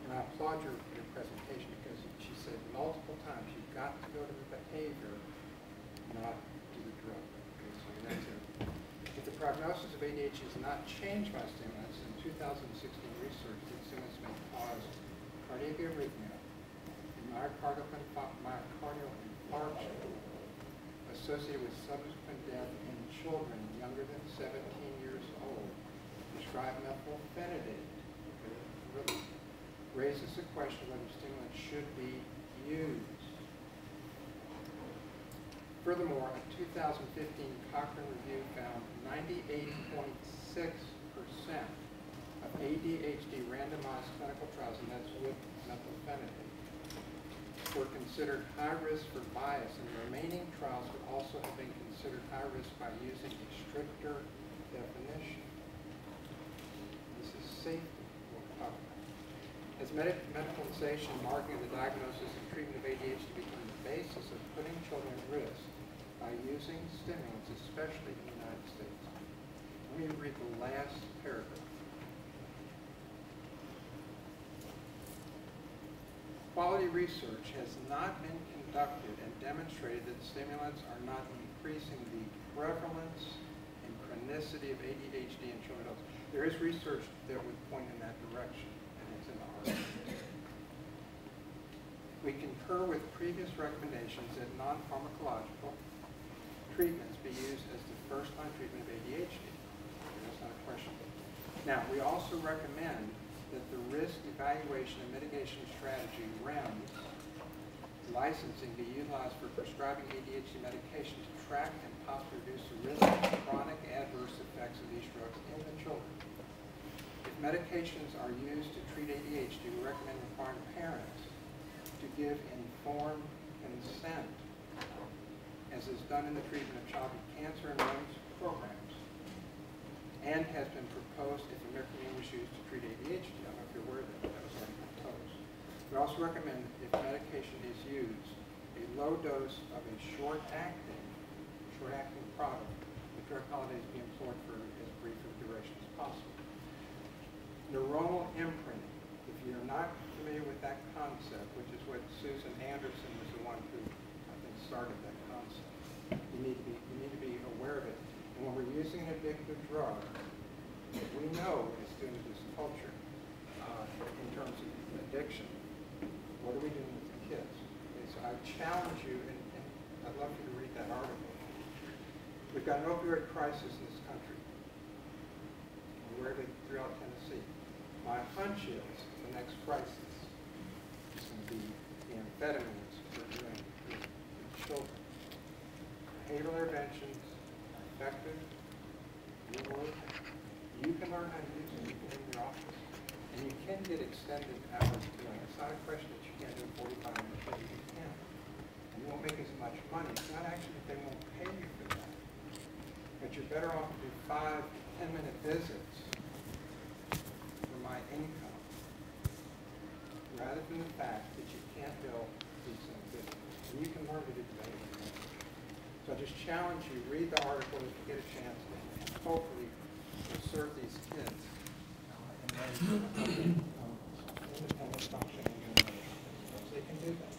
And I applaud your presentation because she said multiple times you've got to go to the behavior, not to the drug. Okay, so that's it. If the prognosis of ADHD is not changed by stimulants, in 2016 research that stimulants may cause cardiac arrhythmia and myocardial infarction associated with subsequent death in children younger than 17 years old. Prescribed methylphenidate really raises the question whether stimulants should be used. Furthermore, a 2015 Cochrane review found 98.6% of ADHD randomized clinical trials, and that's with methylphenidate, were considered high risk for bias, and the remaining trials would also have been considered high risk by using a stricter definition. This is safety we'll talk about. As medicalization, marking of the diagnosis and treatment of ADHD became the basis of putting children at risk by using stimulants, especially in the United States. Let me read the last paragraph. Quality research has not been conducted and demonstrated that stimulants are not increasing the prevalence and chronicity of ADHD in children and adults. There is research that would point in that direction, and it's in the article. We concur with previous recommendations that non-pharmacological treatments be used as the first-line treatment of ADHD. That's not a question. Now, we also recommend that the risk evaluation and mitigation strategy REMS licensing be utilized for prescribing ADHD medication to track and possibly reduce the risk of chronic adverse effects of these drugs in the children. If medications are used to treat ADHD, we recommend requiring parents to give informed consent, as is done in the treatment of childhood cancer and REMS programs, and has been proposed if imipramine was used to treat ADHD. I don't know if you're aware of that, but that was already proposed. We also recommend if medication is used, a low dose of a short-acting product, the drug holidays be employed for as brief a duration as possible. Neuronal imprinting. If you're not familiar with that concept, which is what Susan Anderson was the one who, I think, started that concept, you need to be aware of it. And when we're using an addictive drug, we know what it's doing to this culture in terms of addiction. What are we doing with the kids? Okay, so I challenge you, and I'd love you to read that article. We've got an opioid crisis in this country. We're aware of it throughout Tennessee. My hunch is the next crisis is going to be the amphetamines we're doing with children. Behavioral interventions are effective. You work. You can learn how to use them in your office. And you can get extended hours doing it. It's not a question that you can't do 45 minutes, but you can. And you won't make as much money. It's not actually that they won't pay you for that. But you're better off to do 5, 10-minute visits for my income, rather than the fact that you can't bill these visits. And you can learn to do behavior. So I just challenge you, read the article if you get a chance, and hopefully you'll serve these kids and raise independent functioning human beings. So they can do that.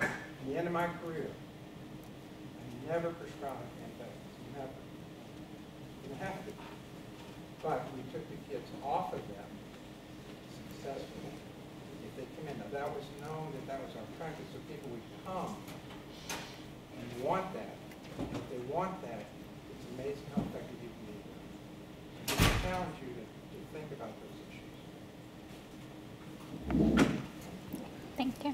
At the end of my career, I never prescribed amphetamines. Never. You have to. But we took the kids off of them successfully. If they come in, now that was known that was our practice, so people would come and want that. And if they want that, it's amazing how effective you can be. I challenge you to think about those issues. Thank you.